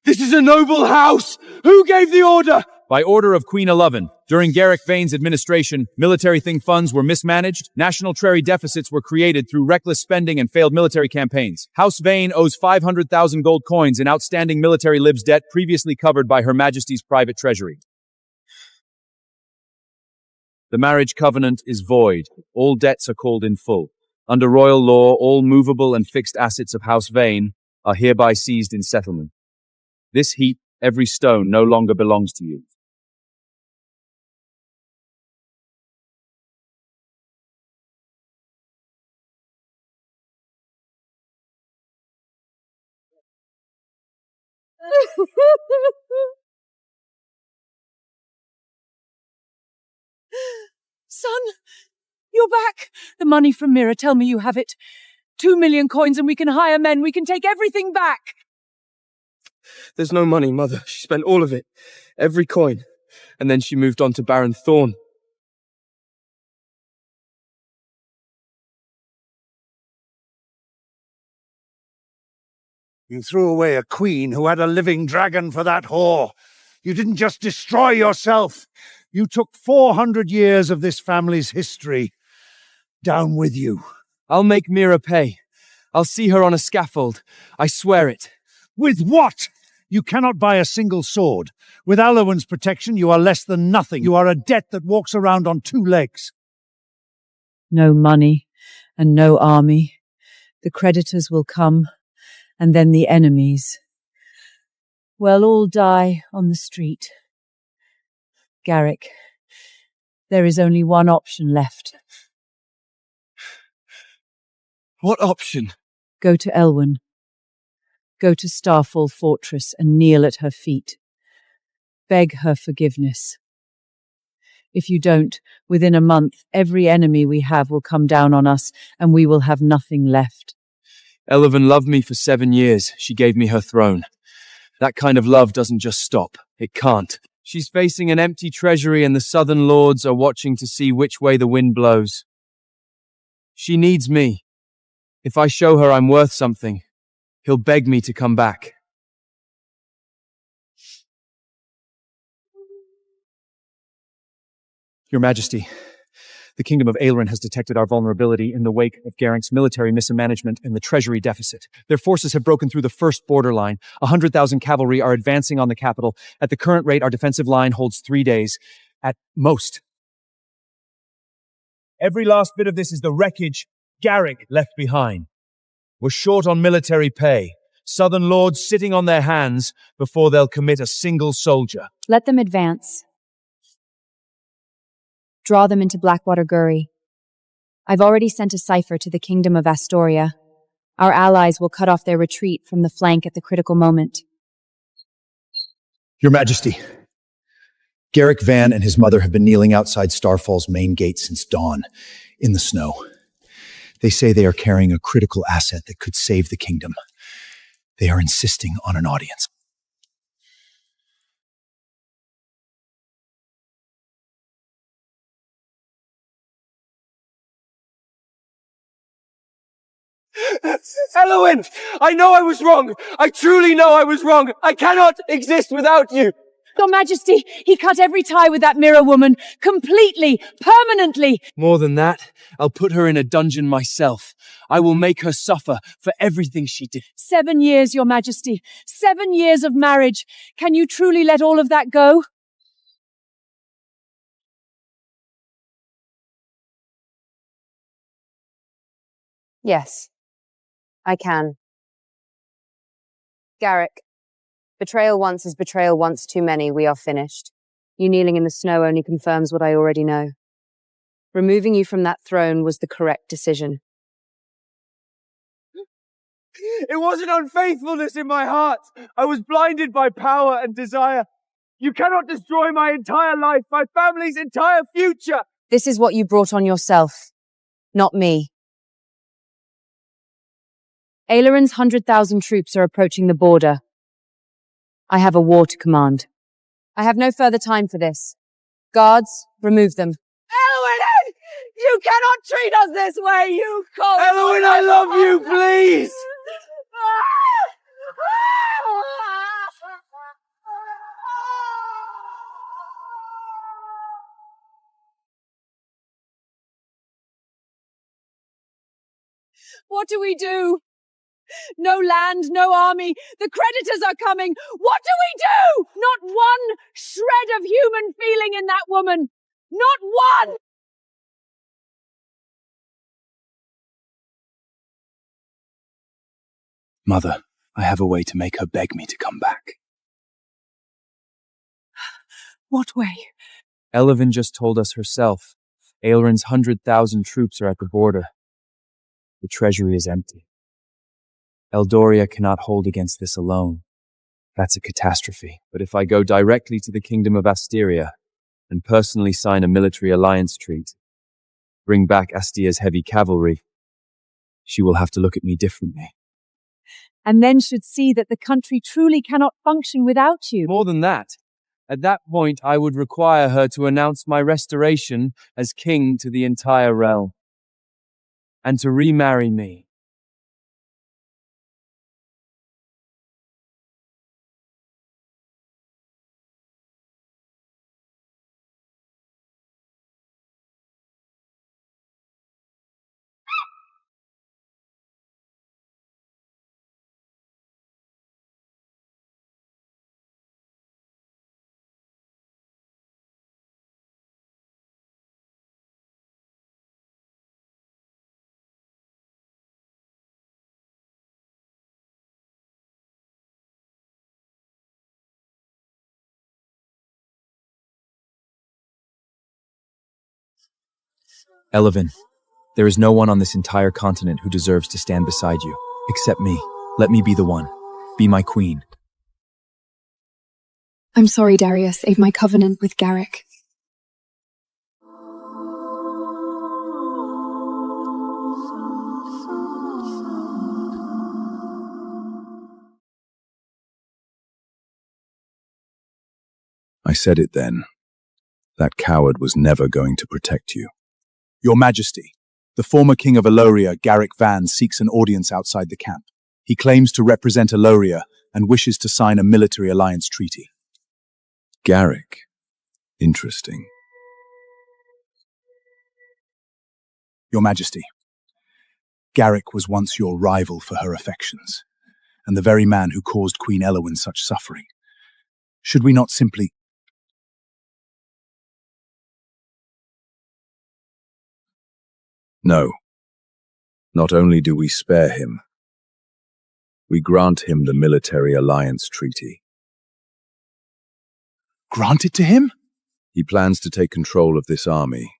This is a noble house! Who gave the order? By order of Queen Elowen, during Garrick Vane's administration, military thing funds were mismanaged, national treasury deficits were created through reckless spending and failed military campaigns. House Vane owes 500,000 gold coins in outstanding military libs debt previously covered by Her Majesty's private treasury. The marriage covenant is void. All debts are called in full. Under royal law, all movable and fixed assets of House Vane are hereby seized in settlement. This heap, every stone, no longer belongs to you. Son, you're back. The money from Mira, tell me you have it. 2 million coins and we can hire men. We can take everything back. There's no money, Mother. She spent all of it. Every coin. And then she moved on to Baron Thorn. You threw away a queen who had a living dragon for that whore. You didn't just destroy yourself. You took 400 years of this family's history down with you. I'll make Mira pay. I'll see her on a scaffold. I swear it. With what? You cannot buy a single sword. With Elowen's protection, you are less than nothing. You are a debt that walks around on 2 legs. No money and no army. The creditors will come, and then the enemies. We'll all die on the street. Garrick, there is only one option left. What option? Go to Elwyn. Go to Starfall Fortress and kneel at her feet. Beg her forgiveness. If you don't, within a month, every enemy we have will come down on us, and we will have nothing left. Elowen loved me for 7 years. She gave me her throne. That kind of love doesn't just stop. It can't. She's facing an empty treasury and the southern lords are watching to see which way the wind blows. She needs me. If I show her I'm worth something, he'll beg me to come back. Your Majesty, the Kingdom of Aelrin has detected our vulnerability in the wake of Garrick's military mismanagement and the treasury deficit. Their forces have broken through the first borderline. 100,000 cavalry are advancing on the capital. At the current rate, our defensive line holds 3 days, at most. Every last bit of this is the wreckage Garrick left behind. We're short on military pay. Southern lords sitting on their hands before they'll commit a single soldier. Let them advance. Draw them into Blackwater Gurry. I've already sent a cipher to the Kingdom of Astoria. Our allies will cut off their retreat from the flank at the critical moment. Your Majesty, Garrick Van and his mother have been kneeling outside Starfall's main gate since dawn, in the snow. They say they are carrying a critical asset that could save the kingdom. They are insisting on an audience. Elowen! I know I was wrong! I truly know I was wrong! I cannot exist without you! Your Majesty, he cut every tie with that mirror woman, completely, permanently. More than that, I'll put her in a dungeon myself. I will make her suffer for everything she did. 7 years, Your Majesty. 7 years of marriage. Can you truly let all of that go? Yes, I can. Garrick, betrayal once is betrayal once too many. We are finished. You kneeling in the snow only confirms what I already know. Removing you from that throne was the correct decision. It wasn't unfaithfulness in my heart. I was blinded by power and desire. You cannot destroy my entire life, my family's entire future. This is what you brought on yourself, not me. Aelerin's 100,000 troops are approaching the border. I have a war to command. I have no further time for this. Guards, remove them. Elowen! You cannot treat us this way, you cold... Elowen, I love you, please! What do we do? No land, no army. The creditors are coming. What do we do? Not one shred of human feeling in that woman. Not one! Mother, I have a way to make her beg me to come back. What way? Elowen just told us herself. Aelrin's 100,000 troops are at the border. The treasury is empty. Eldoria cannot hold against this alone. That's a catastrophe. But if I go directly to the Kingdom of Asteria and personally sign a military alliance treaty, bring back Astia's heavy cavalry, she will have to look at me differently. And then should see that the country truly cannot function without you. More than that, at that point I would require her to announce my restoration as king to the entire realm, and to remarry me. Elowen, there is no one on this entire continent who deserves to stand beside you, except me. Let me be the one. Be my queen. I'm sorry, Darius, save my covenant with Garrick. I said it then. That coward was never going to protect you. Your Majesty, the former King of Eloria, Garrick Van, seeks an audience outside the camp. He claims to represent Eloria and wishes to sign a military alliance treaty. Garrick? Interesting. Your Majesty, Garrick was once your rival for her affections, and the very man who caused Queen Elowen such suffering. Should we not simply... No. Not only do we spare him, we grant him the military alliance treaty. Grant it to him? He plans to take control of this army,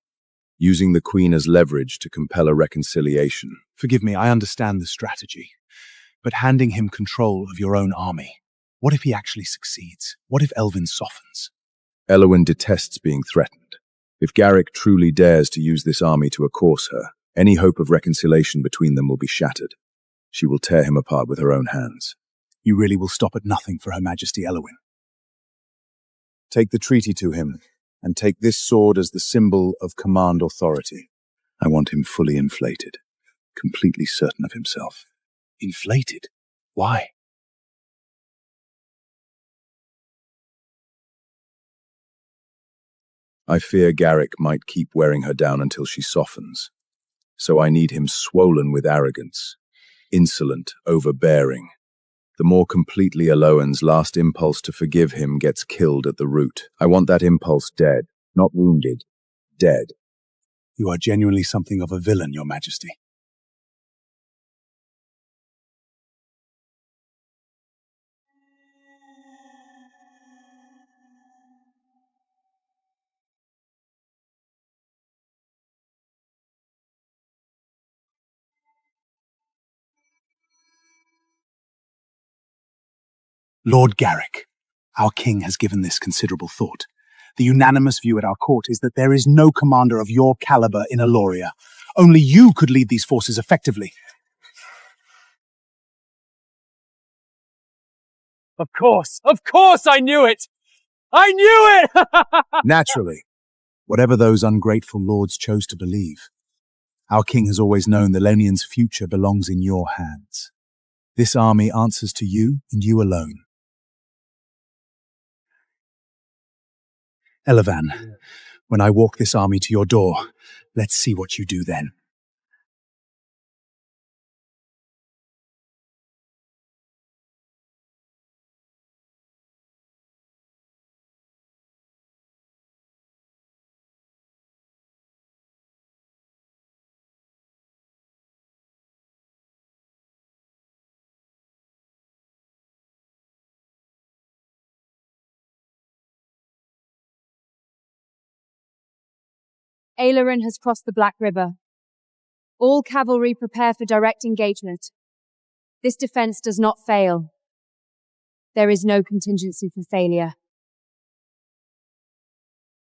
using the Queen as leverage to compel a reconciliation. Forgive me, I understand the strategy. But handing him control of your own army, what if he actually succeeds? What if Elvin softens? Elowen detests being threatened. If Garrick truly dares to use this army to accourse her, any hope of reconciliation between them will be shattered. She will tear him apart with her own hands. You really will stop at nothing for Her Majesty Elowen. Take the treaty to him, and take this sword as the symbol of command authority. I want him fully inflated, completely certain of himself. Inflated? Why? I fear Garrick might keep wearing her down until she softens. So I need him swollen with arrogance, insolent, overbearing. The more completely Elowen's last impulse to forgive him gets killed at the root. I want that impulse dead, not wounded, dead. You are genuinely something of a villain, Your Majesty. Lord Garrick, our king has given this considerable thought. The unanimous view at our court is that there is no commander of your caliber in Eloria. Only you could lead these forces effectively. Of course, I knew it! I knew it! Naturally, whatever those ungrateful lords chose to believe, our king has always known the Lonian's future belongs in your hands. This army answers to you and you alone. Elowen, when I walk this army to your door, let's see what you do then. Aileron has crossed the Black River. All cavalry prepare for direct engagement. This defense does not fail. There is no contingency for failure.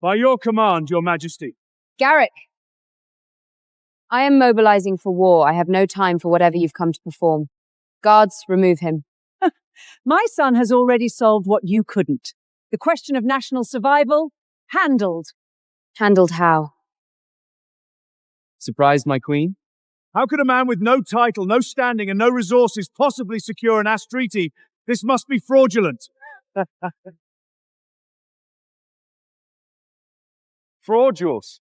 By your command, Your Majesty. Garrick! I am mobilizing for war. I have no time for whatever you've come to perform. Guards, remove him. My son has already solved what you couldn't. The question of national survival, handled. Handled how? Surprised, my queen? How could a man with no title, no standing, and no resources possibly secure an Ash treaty? This must be fraudulent. Fraudulous.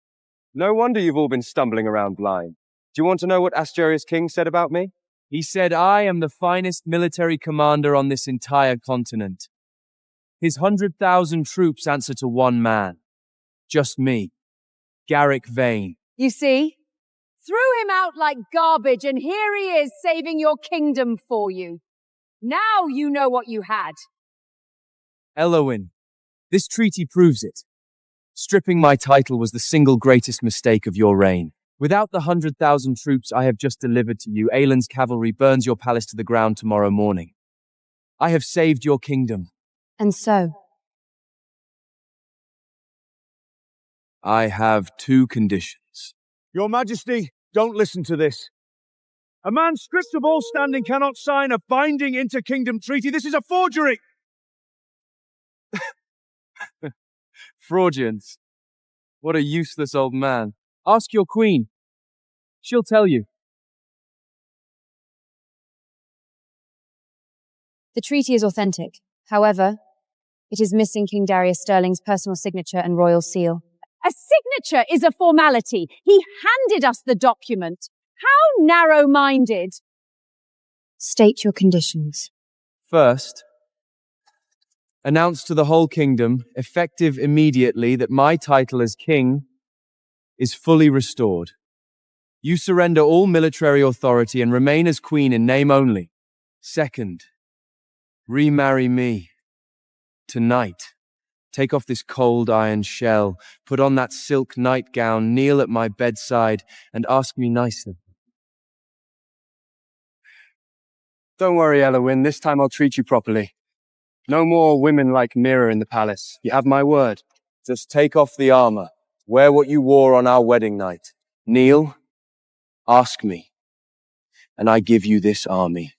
No wonder you've all been stumbling around blind. Do you want to know what Asterius King said about me? He said I am the finest military commander on this entire continent. His 100,000 troops answer to one man. Just me. Garrick Vane. You see? Threw him out like garbage, and here he is saving your kingdom for you. Now you know what you had. Elowen, this treaty proves it. Stripping my title was the single greatest mistake of your reign. Without the 100,000 troops I have just delivered to you, Aelin's cavalry burns your palace to the ground tomorrow morning. I have saved your kingdom. And so? I have two conditions. Your Majesty, don't listen to this. A man stripped of all standing cannot sign a binding inter-kingdom treaty. This is a forgery! Fraudians. What a useless old man. Ask your queen. She'll tell you. The treaty is authentic. However, it is missing King Darius Sterling's personal signature and royal seal. A signature is a formality. He handed us the document. How narrow-minded. State your conditions. First, announce to the whole kingdom, effective immediately, that my title as king is fully restored. You surrender all military authority and remain as queen in name only. Second, remarry me. Tonight. Take off this cold iron shell, put on that silk nightgown, kneel at my bedside, and ask me nicely. Don't worry, Elowen, this time I'll treat you properly. No more women like Mira in the palace. You have my word. Just take off the armor. Wear what you wore on our wedding night. Kneel. Ask me. And I give you this army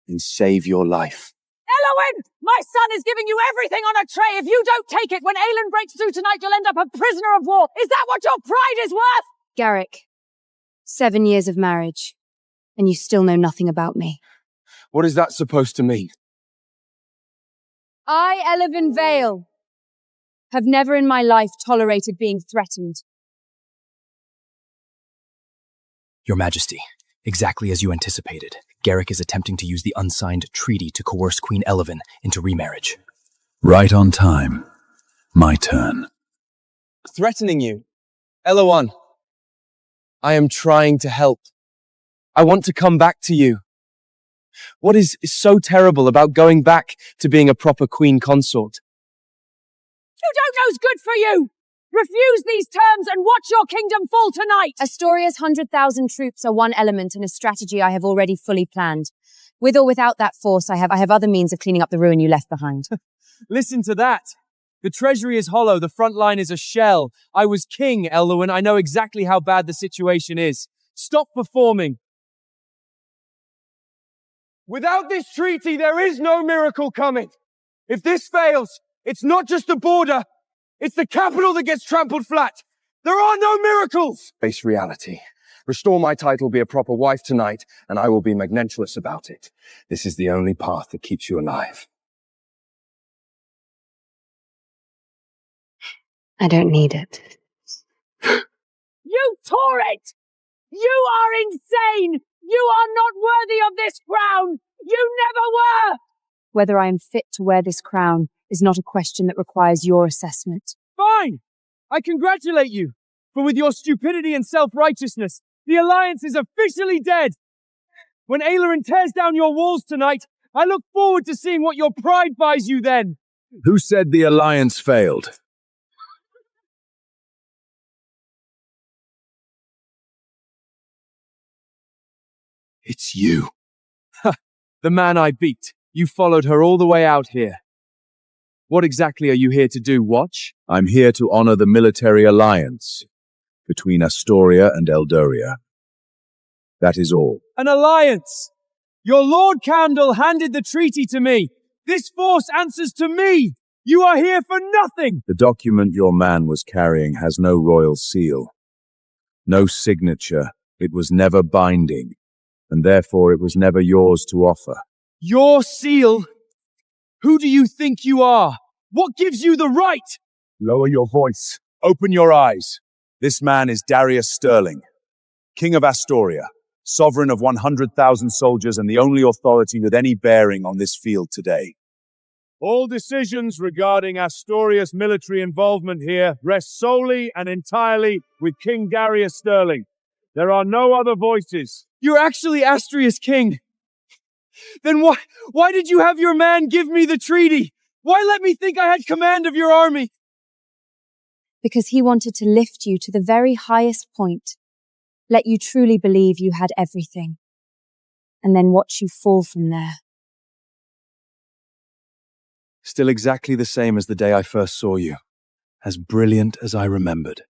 and save your life. Elowen! My son is giving you everything on a tray. If you don't take it, when Aelin breaks through tonight, you'll end up a prisoner of war. Is that what your pride is worth? Garrick, 7 years of marriage, and you still know nothing about me. What is that supposed to mean? I, Elowen Vale, have never in my life tolerated being threatened. Your Majesty, exactly as you anticipated, Garrick is attempting to use the unsigned treaty to coerce Queen Elowen into remarriage. Right on time. My turn. Threatening you. Elowen, I am trying to help. I want to come back to you. What is so terrible about going back to being a proper queen consort? You don't know's good for you! Refuse these terms and watch your kingdom fall tonight! Astoria's 100,000 troops are one element in a strategy I have already fully planned. With or without that force, I have other means of cleaning up the ruin you left behind. Listen to that. The treasury is hollow, the front line is a shell. I was king, Elowen. I know exactly how bad the situation is. Stop performing. Without this treaty, there is no miracle coming. If this fails, it's not just the border, it's the capital that gets trampled flat. There are no miracles. Face reality. Restore my title, be a proper wife tonight, and I will be magnanimous about it. This is the only path that keeps you alive. I don't need it. You tore it! You are insane! You are not worthy of this crown! You never were! Whether I am fit to wear this crown is not a question that requires your assessment. Fine! I congratulate you, for with your stupidity and self-righteousness, the alliance is officially dead. When Aelin tears down your walls tonight, I look forward to seeing what your pride buys you then. Who said the alliance failed? It's you. Ha! The man I beat. You followed her all the way out here. What exactly are you here to do, watch? I'm here to honor the military alliance between Astoria and Eldoria. That is all. An alliance! Your Lord Candle handed the treaty to me. This force answers to me. You are here for nothing. The document your man was carrying has no royal seal. No signature. It was never binding, and therefore it was never yours to offer. Your seal? Who do you think you are? What gives you the right? Lower your voice. Open your eyes. This man is Darius Sterling, King of Astoria, sovereign of 100,000 soldiers and the only authority with any bearing on this field today. All decisions regarding Astoria's military involvement here rest solely and entirely with King Darius Sterling. There are no other voices. You're actually Astria's king. Then why did you have your man give me the treaty? Why let me think I had command of your army? Because he wanted to lift you to the very highest point, let you truly believe you had everything, and then watch you fall from there. Still exactly the same as the day I first saw you. As brilliant as I remembered.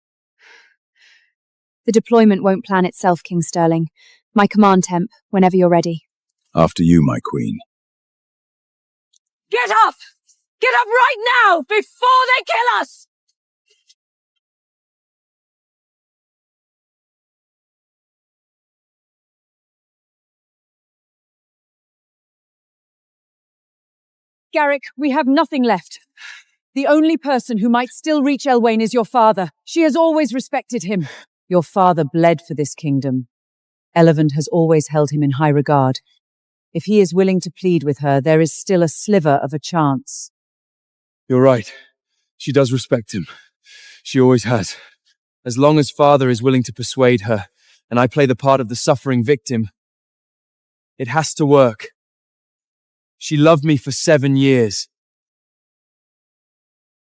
The deployment won't plan itself, King Sterling. My command temp, whenever you're ready. After you, my queen. Get up! Get up right now, before they kill us! Garrick, we have nothing left. The only person who might still reach Elwain is your father. She has always respected him. Your father bled for this kingdom. Elowen has always held him in high regard. If he is willing to plead with her, there is still a sliver of a chance. You're right. She does respect him. She always has. As long as father is willing to persuade her, and I play the part of the suffering victim, it has to work. She loved me for 7 years.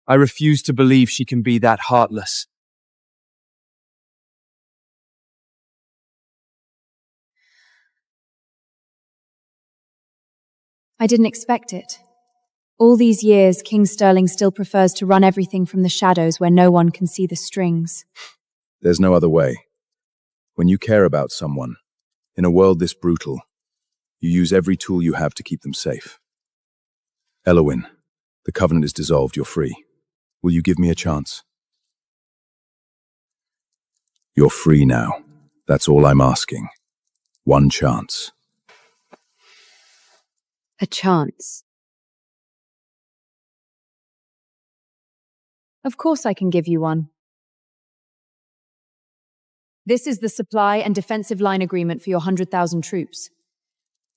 I refuse to believe she can be that heartless. I didn't expect it. All these years, King Sterling still prefers to run everything from the shadows where no one can see the strings. There's no other way. When you care about someone, in a world this brutal, you use every tool you have to keep them safe. Elowen, the covenant is dissolved, you're free. Will you give me a chance? You're free now. That's all I'm asking. One chance. A chance. Of course I can give you one. This is the supply and defensive line agreement for your 100,000 troops.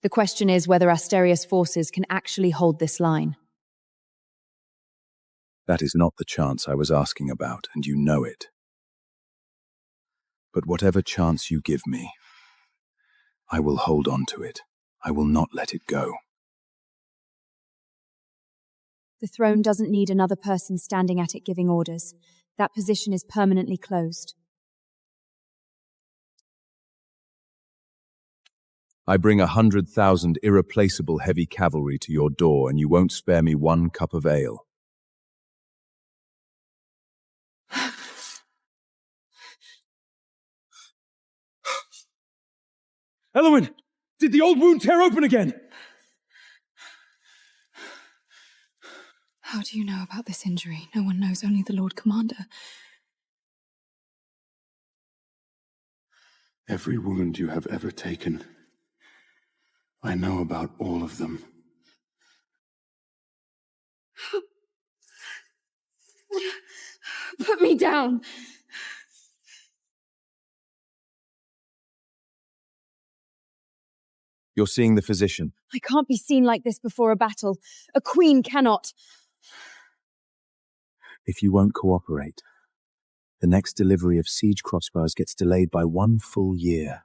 The question is whether Asteria's forces can actually hold this line. That is not the chance I was asking about, and you know it. But whatever chance you give me, I will hold on to it. I will not let it go. The throne doesn't need another person standing at it giving orders. That position is permanently closed. I bring 100,000 irreplaceable heavy cavalry to your door, and you won't spare me one cup of ale. Elowen! Did the old wound tear open again? How do you know about this injury? No one knows, only the Lord Commander. Every wound you have ever taken, I know about all of them. Put me down! You're seeing the physician. I can't be seen like this before a battle. A queen cannot. If you won't cooperate, the next delivery of siege crossbows gets delayed by 1 full year.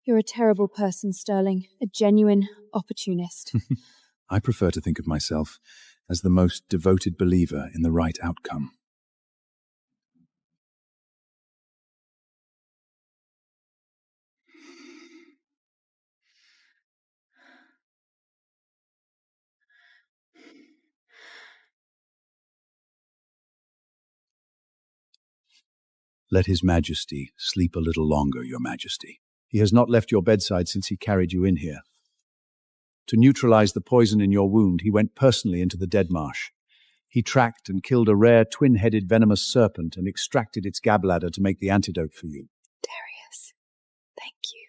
You're a terrible person, Sterling. A genuine opportunist. I prefer to think of myself as the most devoted believer in the right outcome. Let His Majesty sleep a little longer, Your Majesty. He has not left your bedside since he carried you in here. To neutralize the poison in your wound, he went personally into the Dead Marsh. He tracked and killed a rare twin-headed venomous serpent and extracted its gallbladder to make the antidote for you. Darius, thank you.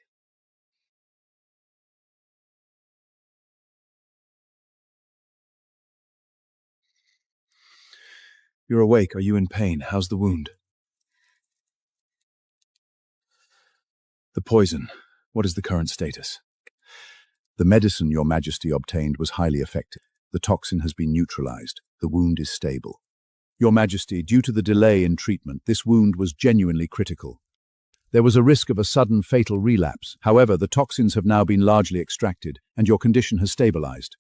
You're awake. Are you in pain? How's the wound? The poison. What is the current status? The medicine Your Majesty obtained was highly effective. The toxin has been neutralized. The wound is stable. Your Majesty, due to the delay in treatment, this wound was genuinely critical. There was a risk of a sudden fatal relapse. However, the toxins have now been largely extracted, and your condition has stabilized.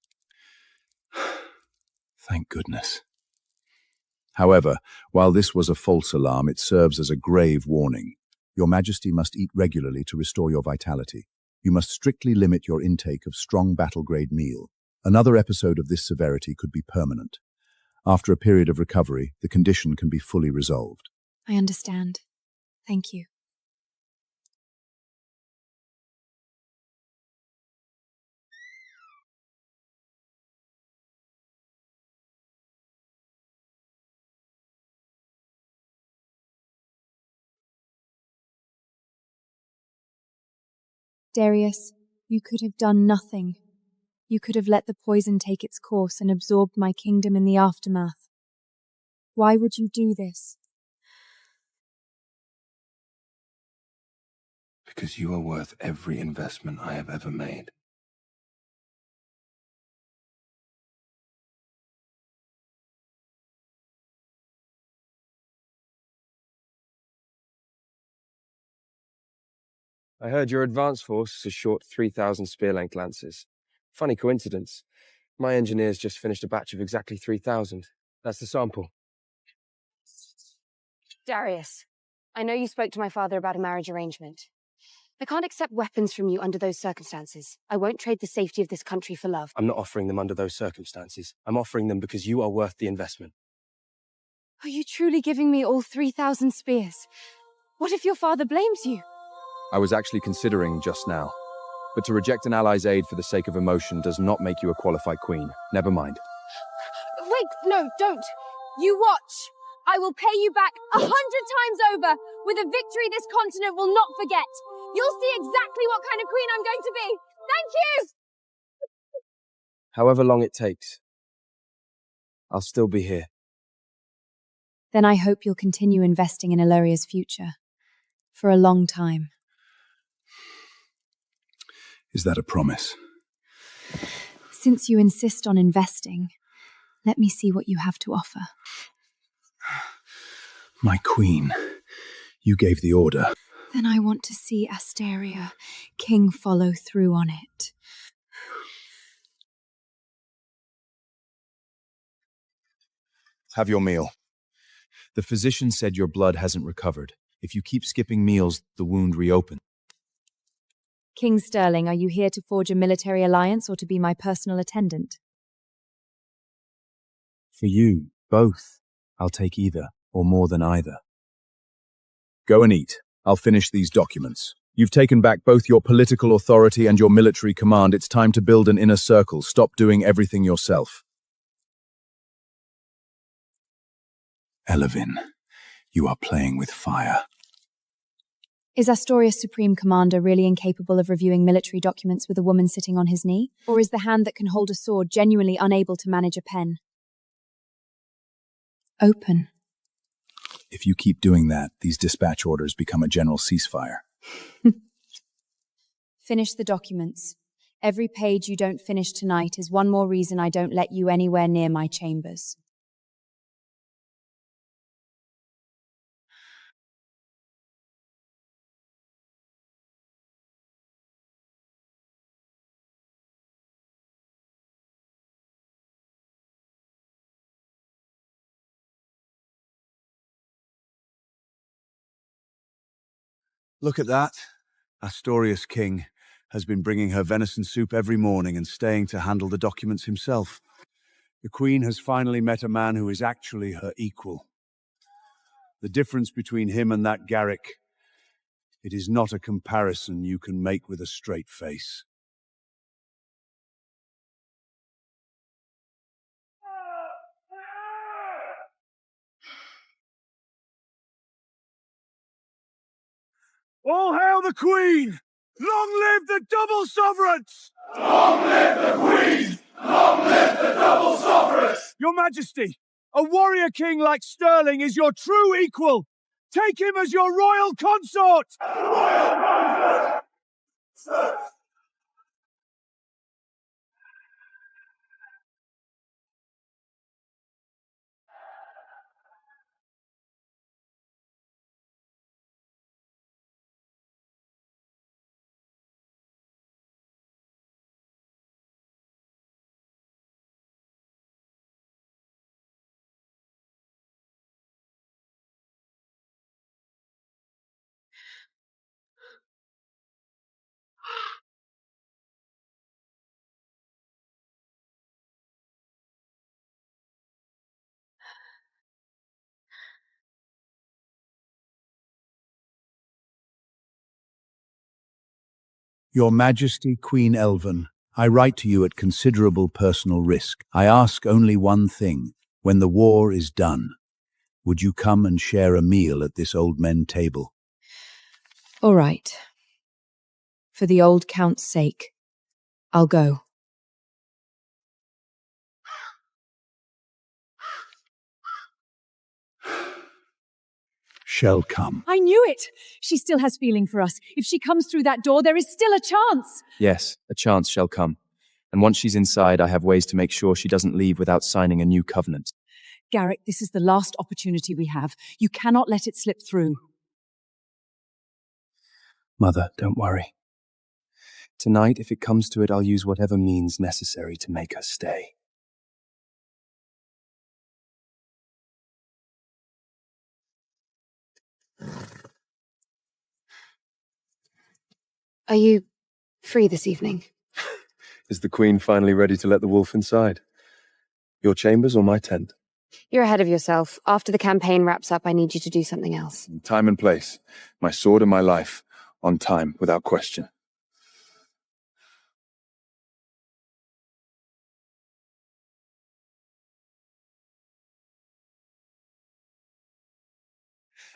Thank goodness. However, while this was a false alarm, it serves as a grave warning. Your Majesty must eat regularly to restore your vitality. You must strictly limit your intake of strong battle-grade meal. Another episode of this severity could be permanent. After a period of recovery, the condition can be fully resolved. I understand. Thank you. Darius, you could have done nothing. You could have let the poison take its course and absorbed my kingdom in the aftermath. Why would you do this? Because you are worth every investment I have ever made. I heard your advance force is short 3,000 spear-length lances. Funny coincidence. My engineers just finished a batch of exactly 3,000. That's the sample. Darius, I know you spoke to my father about a marriage arrangement. I can't accept weapons from you under those circumstances. I won't trade the safety of this country for love. I'm not offering them under those circumstances. I'm offering them because you are worth the investment. Are you truly giving me all 3,000 spears? What if your father blames you? I was actually considering just now. But to reject an ally's aid for the sake of emotion does not make you a qualified queen. Never mind. Wait, no, don't. You watch. I will pay you back 100 times over with a victory this continent will not forget. You'll see exactly what kind of queen I'm going to be. Thank you! However long it takes, I'll still be here. Then I hope you'll continue investing in Eluria's future. For a long time. Is that a promise? Since you insist on investing, let me see what you have to offer. My queen, you gave the order. Then I want to see Asteria, King, follow through on it. Have your meal. The physician said your blood hasn't recovered. If you keep skipping meals, the wound reopens. King Sterling, are you here to forge a military alliance or to be my personal attendant? For you, both. I'll take either, or more than either. Go and eat. I'll finish these documents. You've taken back both your political authority and your military command. It's time to build an inner circle. Stop doing everything yourself. Elowen, you are playing with fire. Is Astoria's Supreme Commander really incapable of reviewing military documents with a woman sitting on his knee? Or is the hand that can hold a sword genuinely unable to manage a pen? Open. If you keep doing that, these dispatch orders become a general ceasefire. Finish the documents. Every page you don't finish tonight is one more reason I don't let you anywhere near my chambers. Look at that. Astoria's king has been bringing her venison soup every morning and staying to handle the documents himself. The queen has finally met a man who is actually her equal. The difference between him and that Garrick, it is not a comparison you can make with a straight face. All hail the Queen! Long live the double sovereigns! Long live the Queen! Long live the double sovereigns! Your Majesty, a warrior king like Sterling is your true equal. Take him as your royal consort! Royal consort! Your Majesty, Queen Elowen, I write to you at considerable personal risk. I ask only one thing. When the war is done, would you come and share a meal at this old men table? All right. For the old Count's sake, I'll go. shall come. I knew it! She still has feeling for us. If she comes through that door, there is still a chance. Yes, a chance shall come. And once she's inside, I have ways to make sure she doesn't leave without signing a new covenant. Garrick, this is the last opportunity we have. You cannot let it slip through. Mother, don't worry. Tonight, if it comes to it, I'll use whatever means necessary to make her stay. Are you free this evening? Is the Queen finally ready to let the wolf inside? Your chambers or my tent? You're ahead of yourself. After the campaign wraps up, I need you to do something else. Time and place. My sword and my life. On time, without question.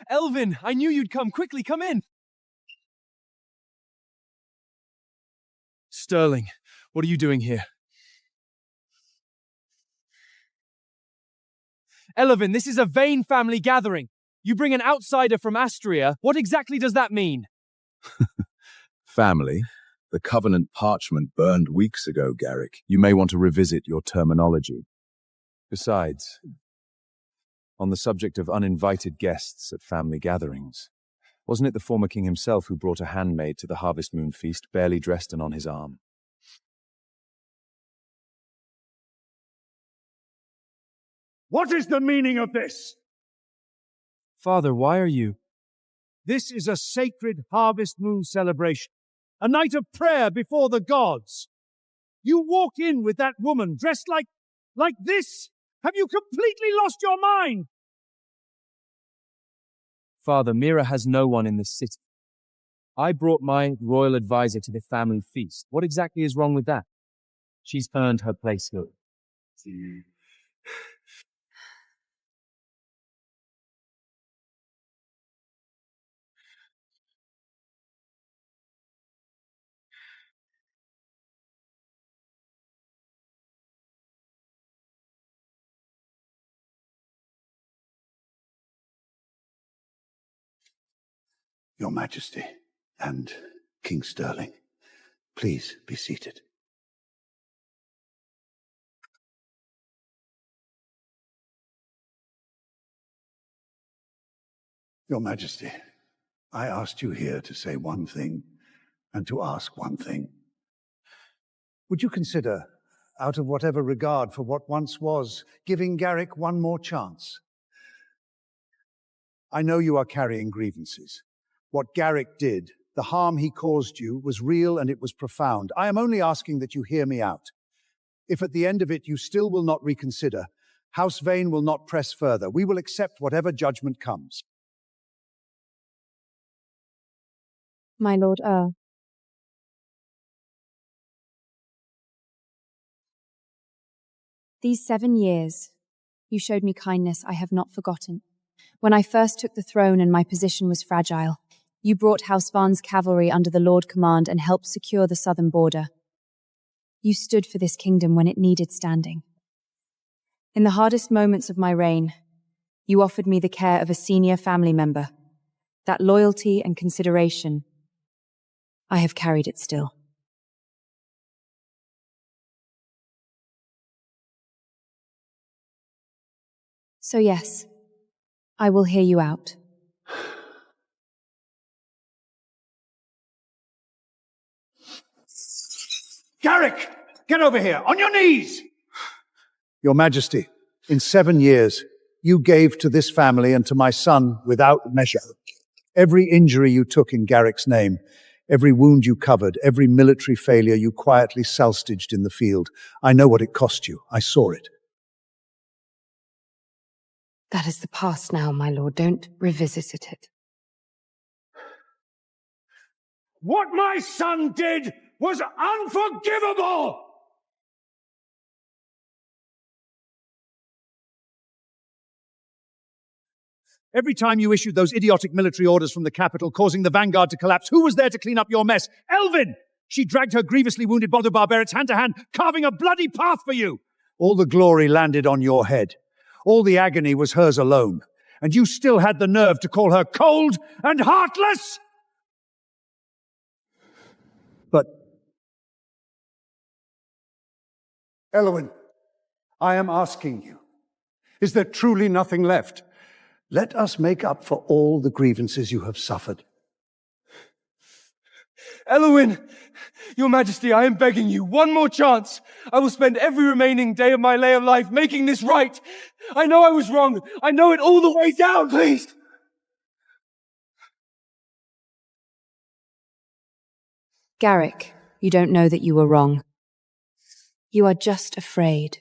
Elvin, I knew you'd come. Quickly, come in. Sterling, what are you doing here? Elowen, this is a Vane family gathering. You bring an outsider from Astria. What exactly does that mean? Family? The covenant parchment burned weeks ago, Garrick. You may want to revisit your terminology. Besides, on the subject of uninvited guests at family gatherings, wasn't it the former king himself who brought a handmaid to the Harvest Moon feast, barely dressed and on his arm? What is the meaning of this? Father, why are you? This is a sacred Harvest Moon celebration. A night of prayer before the gods. You walk in with that woman dressed like this? Have you completely lost your mind? Father, Mira has no one in the city. I brought my royal advisor to the family feast. What exactly is wrong with that? She's earned her place here. Your Majesty and King Sterling, please be seated. Your Majesty, I asked you here to say one thing and to ask one thing. Would you consider, out of whatever regard for what once was, giving Garrick one more chance? I know you are carrying grievances. What Garrick did, the harm he caused you, was real and it was profound. I am only asking that you hear me out. If at the end of it you still will not reconsider, House Vane will not press further. We will accept whatever judgment comes. My Lord Earl. These 7 years, you showed me kindness I have not forgotten. When I first took the throne and my position was fragile, you brought House Vaughn's cavalry under the Lord Command and helped secure the southern border. You stood for this kingdom when it needed standing. In the hardest moments of my reign, you offered me the care of a senior family member. That loyalty and consideration, I have carried it still. So yes, I will hear you out. Garrick, get over here, on your knees! Your Majesty, in 7 years, you gave to this family and to my son without measure. Every injury you took in Garrick's name, every wound you covered, every military failure you quietly salstaged in the field. I know what it cost you. I saw it. That is the past now, my lord. Don't revisit it. What my son did was unforgivable! Every time you issued those idiotic military orders from the capital, causing the vanguard to collapse, who was there to clean up your mess? Elvin! She dragged her grievously wounded Bodo Barbarians hand to hand, carving a bloody path for you! All the glory landed on your head. All the agony was hers alone. and you still had the nerve to call her cold and heartless? But, Elowen, I am asking you, is there truly nothing left? Let us make up for all the grievances you have suffered. Elowen! Your Majesty, I am begging you, one more chance. I will spend every remaining day of my lay of life making this right. I know I was wrong. I know it all the way down, please. Garrick, you don't know that you were wrong. You are just afraid.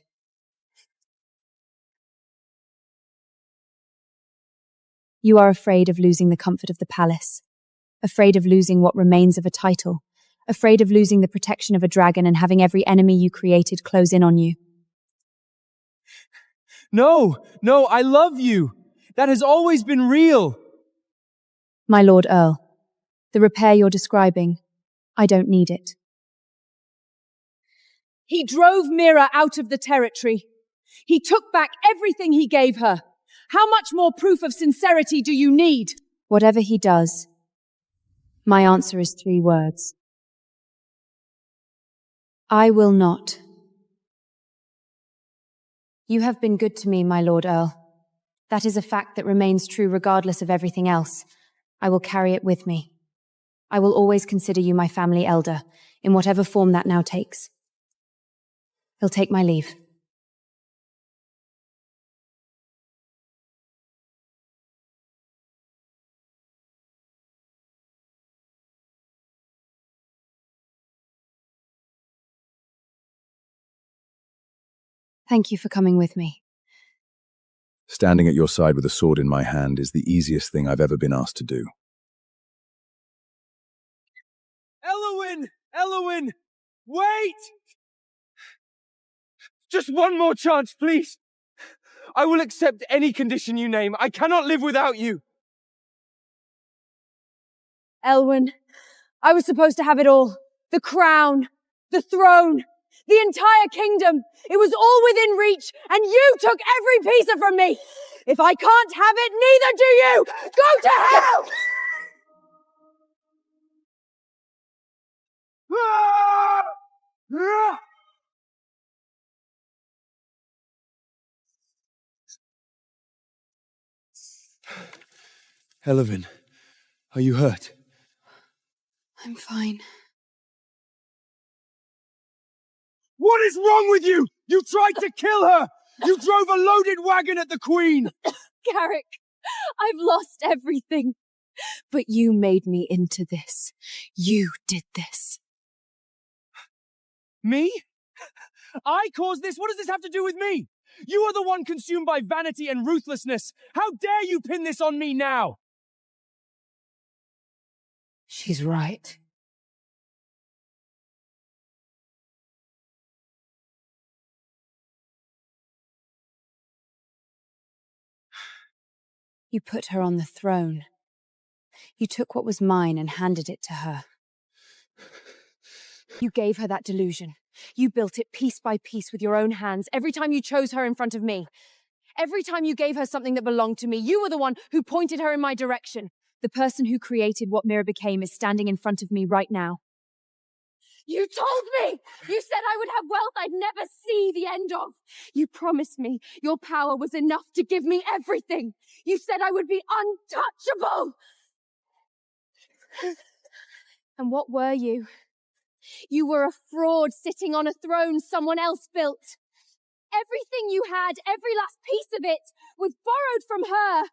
You are afraid of losing the comfort of the palace, afraid of losing what remains of a title, afraid of losing the protection of a dragon and having every enemy you created close in on you. No, I love you. That has always been real. My Lord Earl, the repair you're describing, I don't need it. He drove Mira out of the territory. He took back everything he gave her. How much more proof of sincerity do you need? Whatever he does, my answer is 3 words. I will not. You have been good to me, my Lord Earl. That is a fact that remains true regardless of everything else. I will carry it with me. I will always consider you my family elder, in whatever form that now takes. He'll take my leave. Thank you for coming with me. Standing at your side with a sword in my hand is the easiest thing I've ever been asked to do. Elowen! Wait! Just one more chance, please. I will accept any condition you name. I cannot live without you. Elwyn, I was supposed to have it all. The crown, the throne, the entire kingdom. It was all within reach, and you took every piece of it from me. If I can't have it, neither do you. Go to hell! Elowen, are you hurt? I'm fine. What is wrong with you? You tried to kill her! You drove a loaded wagon at the Queen! Garrick, I've lost everything. But you made me into this. You did this. Me? I caused this? What does this have to do with me? You are the one consumed by vanity and ruthlessness. How dare you pin this on me now? She's right. You put her on the throne. You took what was mine and handed it to her. You gave her that delusion. You built it piece by piece with your own hands every time you chose her in front of me. Every time you gave her something that belonged to me, you were the one who pointed her in my direction. The person who created what Mira became is standing in front of me right now. You told me! You said I would have wealth I'd never see the end of. You promised me your power was enough to give me everything. You said I would be untouchable. And what were you? You were a fraud sitting on a throne someone else built. Everything you had, every last piece of it, was borrowed from her.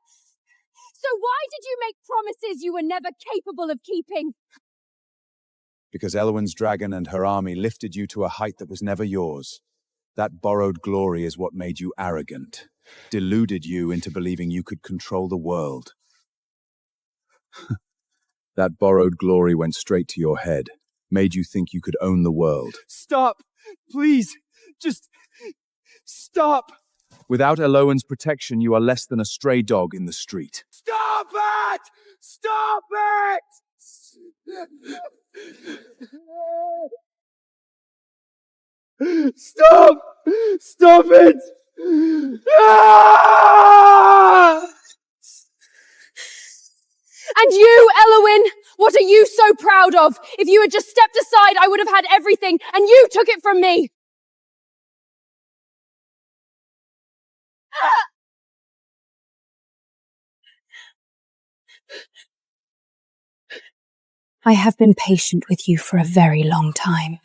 So why did you make promises you were never capable of keeping? Because Elowen's dragon and her army lifted you to a height that was never yours. That borrowed glory is what made you arrogant, deluded you into believing you could control the world. That borrowed glory went straight to your head, made you think you could own the world. Stop! Please! Just stop! Without Elowen's protection, you are less than a stray dog in the street. Stop it! Stop it! Stop! Stop it! Ah! And you, Elowen, what are you so proud of? If you had just stepped aside, I would have had everything, and you took it from me. I have been patient with you for a very long time.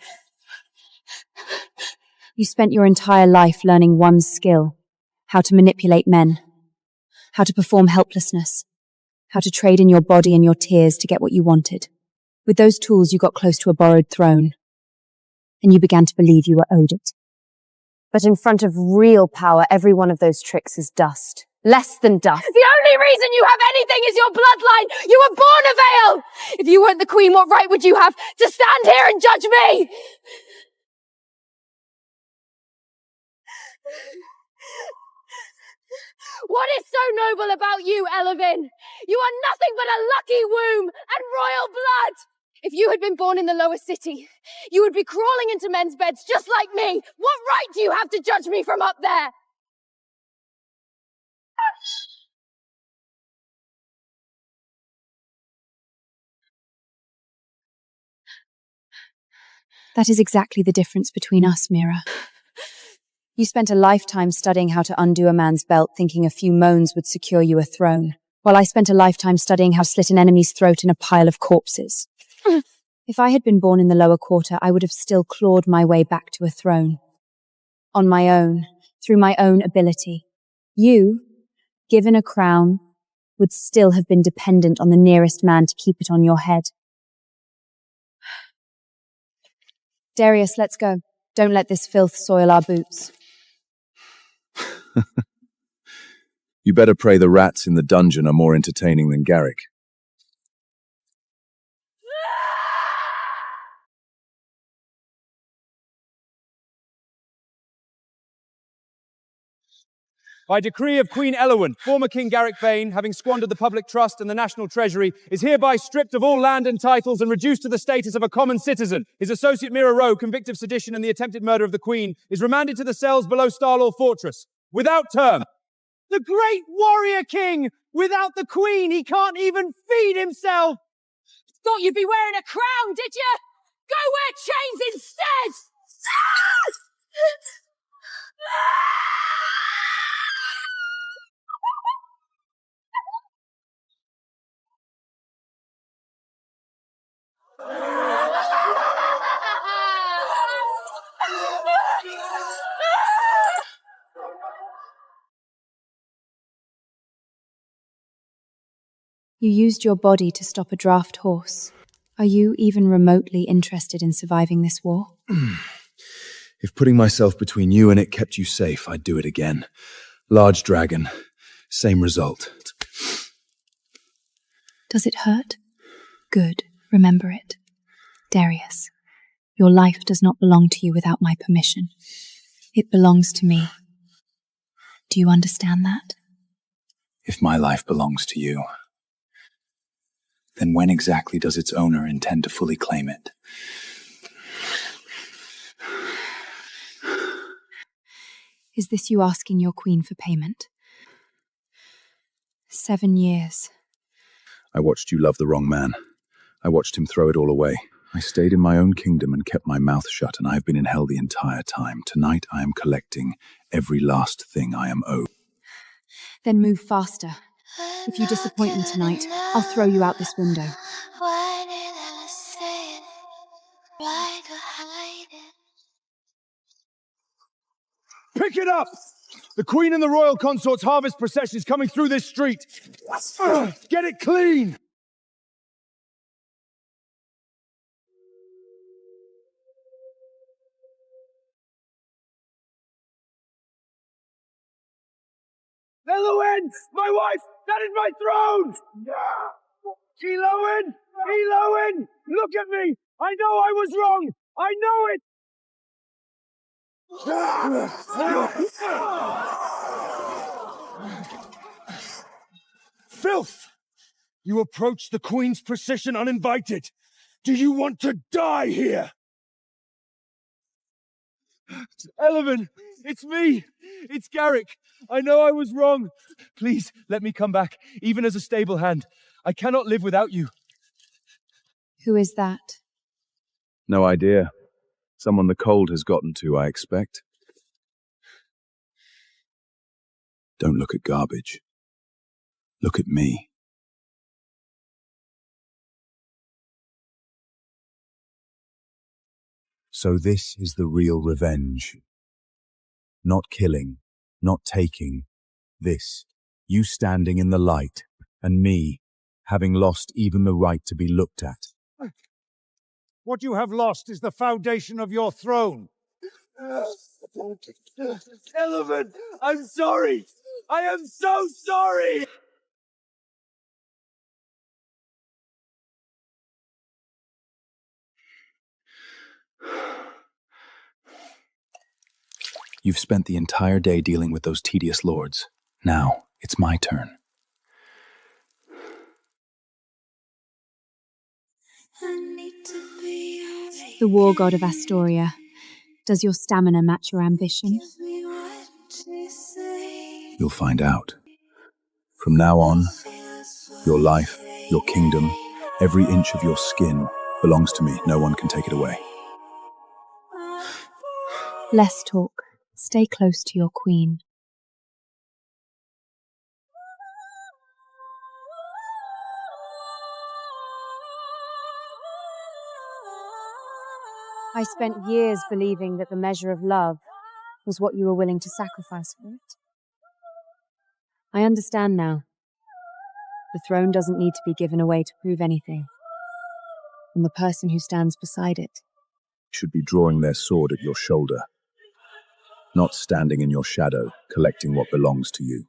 You spent your entire life learning one skill: how to manipulate men, how to perform helplessness, how to trade in your body and your tears to get what you wanted. With those tools, you got close to a borrowed throne, and you began to believe you were owed it. But in front of real power, every one of those tricks is dust. Less than dust. The only reason you have anything is your bloodline! You were born a Vale! If you weren't the queen, what right would you have to stand here and judge me? What is so noble about you, Elowen? You are nothing but a lucky womb and royal blood! If you had been born in the lower city, you would be crawling into men's beds just like me. What right do you have to judge me from up there? That is exactly the difference between us, Mira. You spent a lifetime studying how to undo a man's belt, thinking a few moans would secure you a throne, while I spent a lifetime studying how to slit an enemy's throat in a pile of corpses. If I had been born in the lower quarter, I would have still clawed my way back to a throne. On my own, through my own ability. You, given a crown, would still have been dependent on the nearest man to keep it on your head. Darius, let's go. Don't let this filth soil our boots. You better pray the rats in the dungeon are more entertaining than Garrick. By decree of Queen Elowen, former King Garrick Vane, having squandered the public trust and the national treasury, is hereby stripped of all land and titles and reduced to the status of a common citizen. His associate Mira Rowe, convicted of sedition and the attempted murder of the Queen, is remanded to the cells below Starlaw Fortress, without term. The great warrior king! Without the Queen, he can't even feed himself! Thought you'd be wearing a crown, did you? Go wear chains instead! You used your body to stop a draft horse. Are you even remotely interested in surviving this war? If putting myself between you and it kept you safe, I'd do it again. Large dragon. Same result. Does it hurt? Good. Remember it. Darius, your life does not belong to you without my permission. It belongs to me. Do you understand that? If my life belongs to you, then when exactly does its owner intend to fully claim it? Is this you asking your queen for payment? 7 years. I watched you love the wrong man. I watched him throw it all away. I stayed in my own kingdom and kept my mouth shut, and I have been in hell the entire time. Tonight I am collecting every last thing I am owed. Then move faster. If you disappoint me tonight, I'll throw you out this window. Why did I say it? Try to hide it. Pick it up! The Queen and the Royal Consort's harvest procession is coming through this street. Get it clean! Elowen! My wife! That is my throne! Elowen! Elowen! Look at me! I know I was wrong! I know it! Filth! You approached the Queen's procession uninvited. Do you want to die here? Elowen, it's me. It's Garrick. I know I was wrong. Please, let me come back, even as a stable hand. I cannot live without you. Who is that? No idea. Someone the cold has gotten to, I expect. Don't look at garbage. Look at me. So this is the real revenge. Not killing, not taking. This, you standing in the light, and me, having lost even the right to be looked at. What you have lost is the foundation of your throne. Elowen, I'm sorry. I am so sorry. You've spent the entire day dealing with those tedious lords. Now, it's my turn. The war god of Astoria. Does your stamina match your ambition? You'll find out. From now on, your life, your kingdom, every inch of your skin belongs to me. No one can take it away. Less talk. Stay close to your queen. I spent years believing that the measure of love was what you were willing to sacrifice for it. I understand now. The throne doesn't need to be given away to prove anything. And the person who stands beside it Should be drawing their sword at your shoulder, not standing in your shadow, collecting what belongs to you.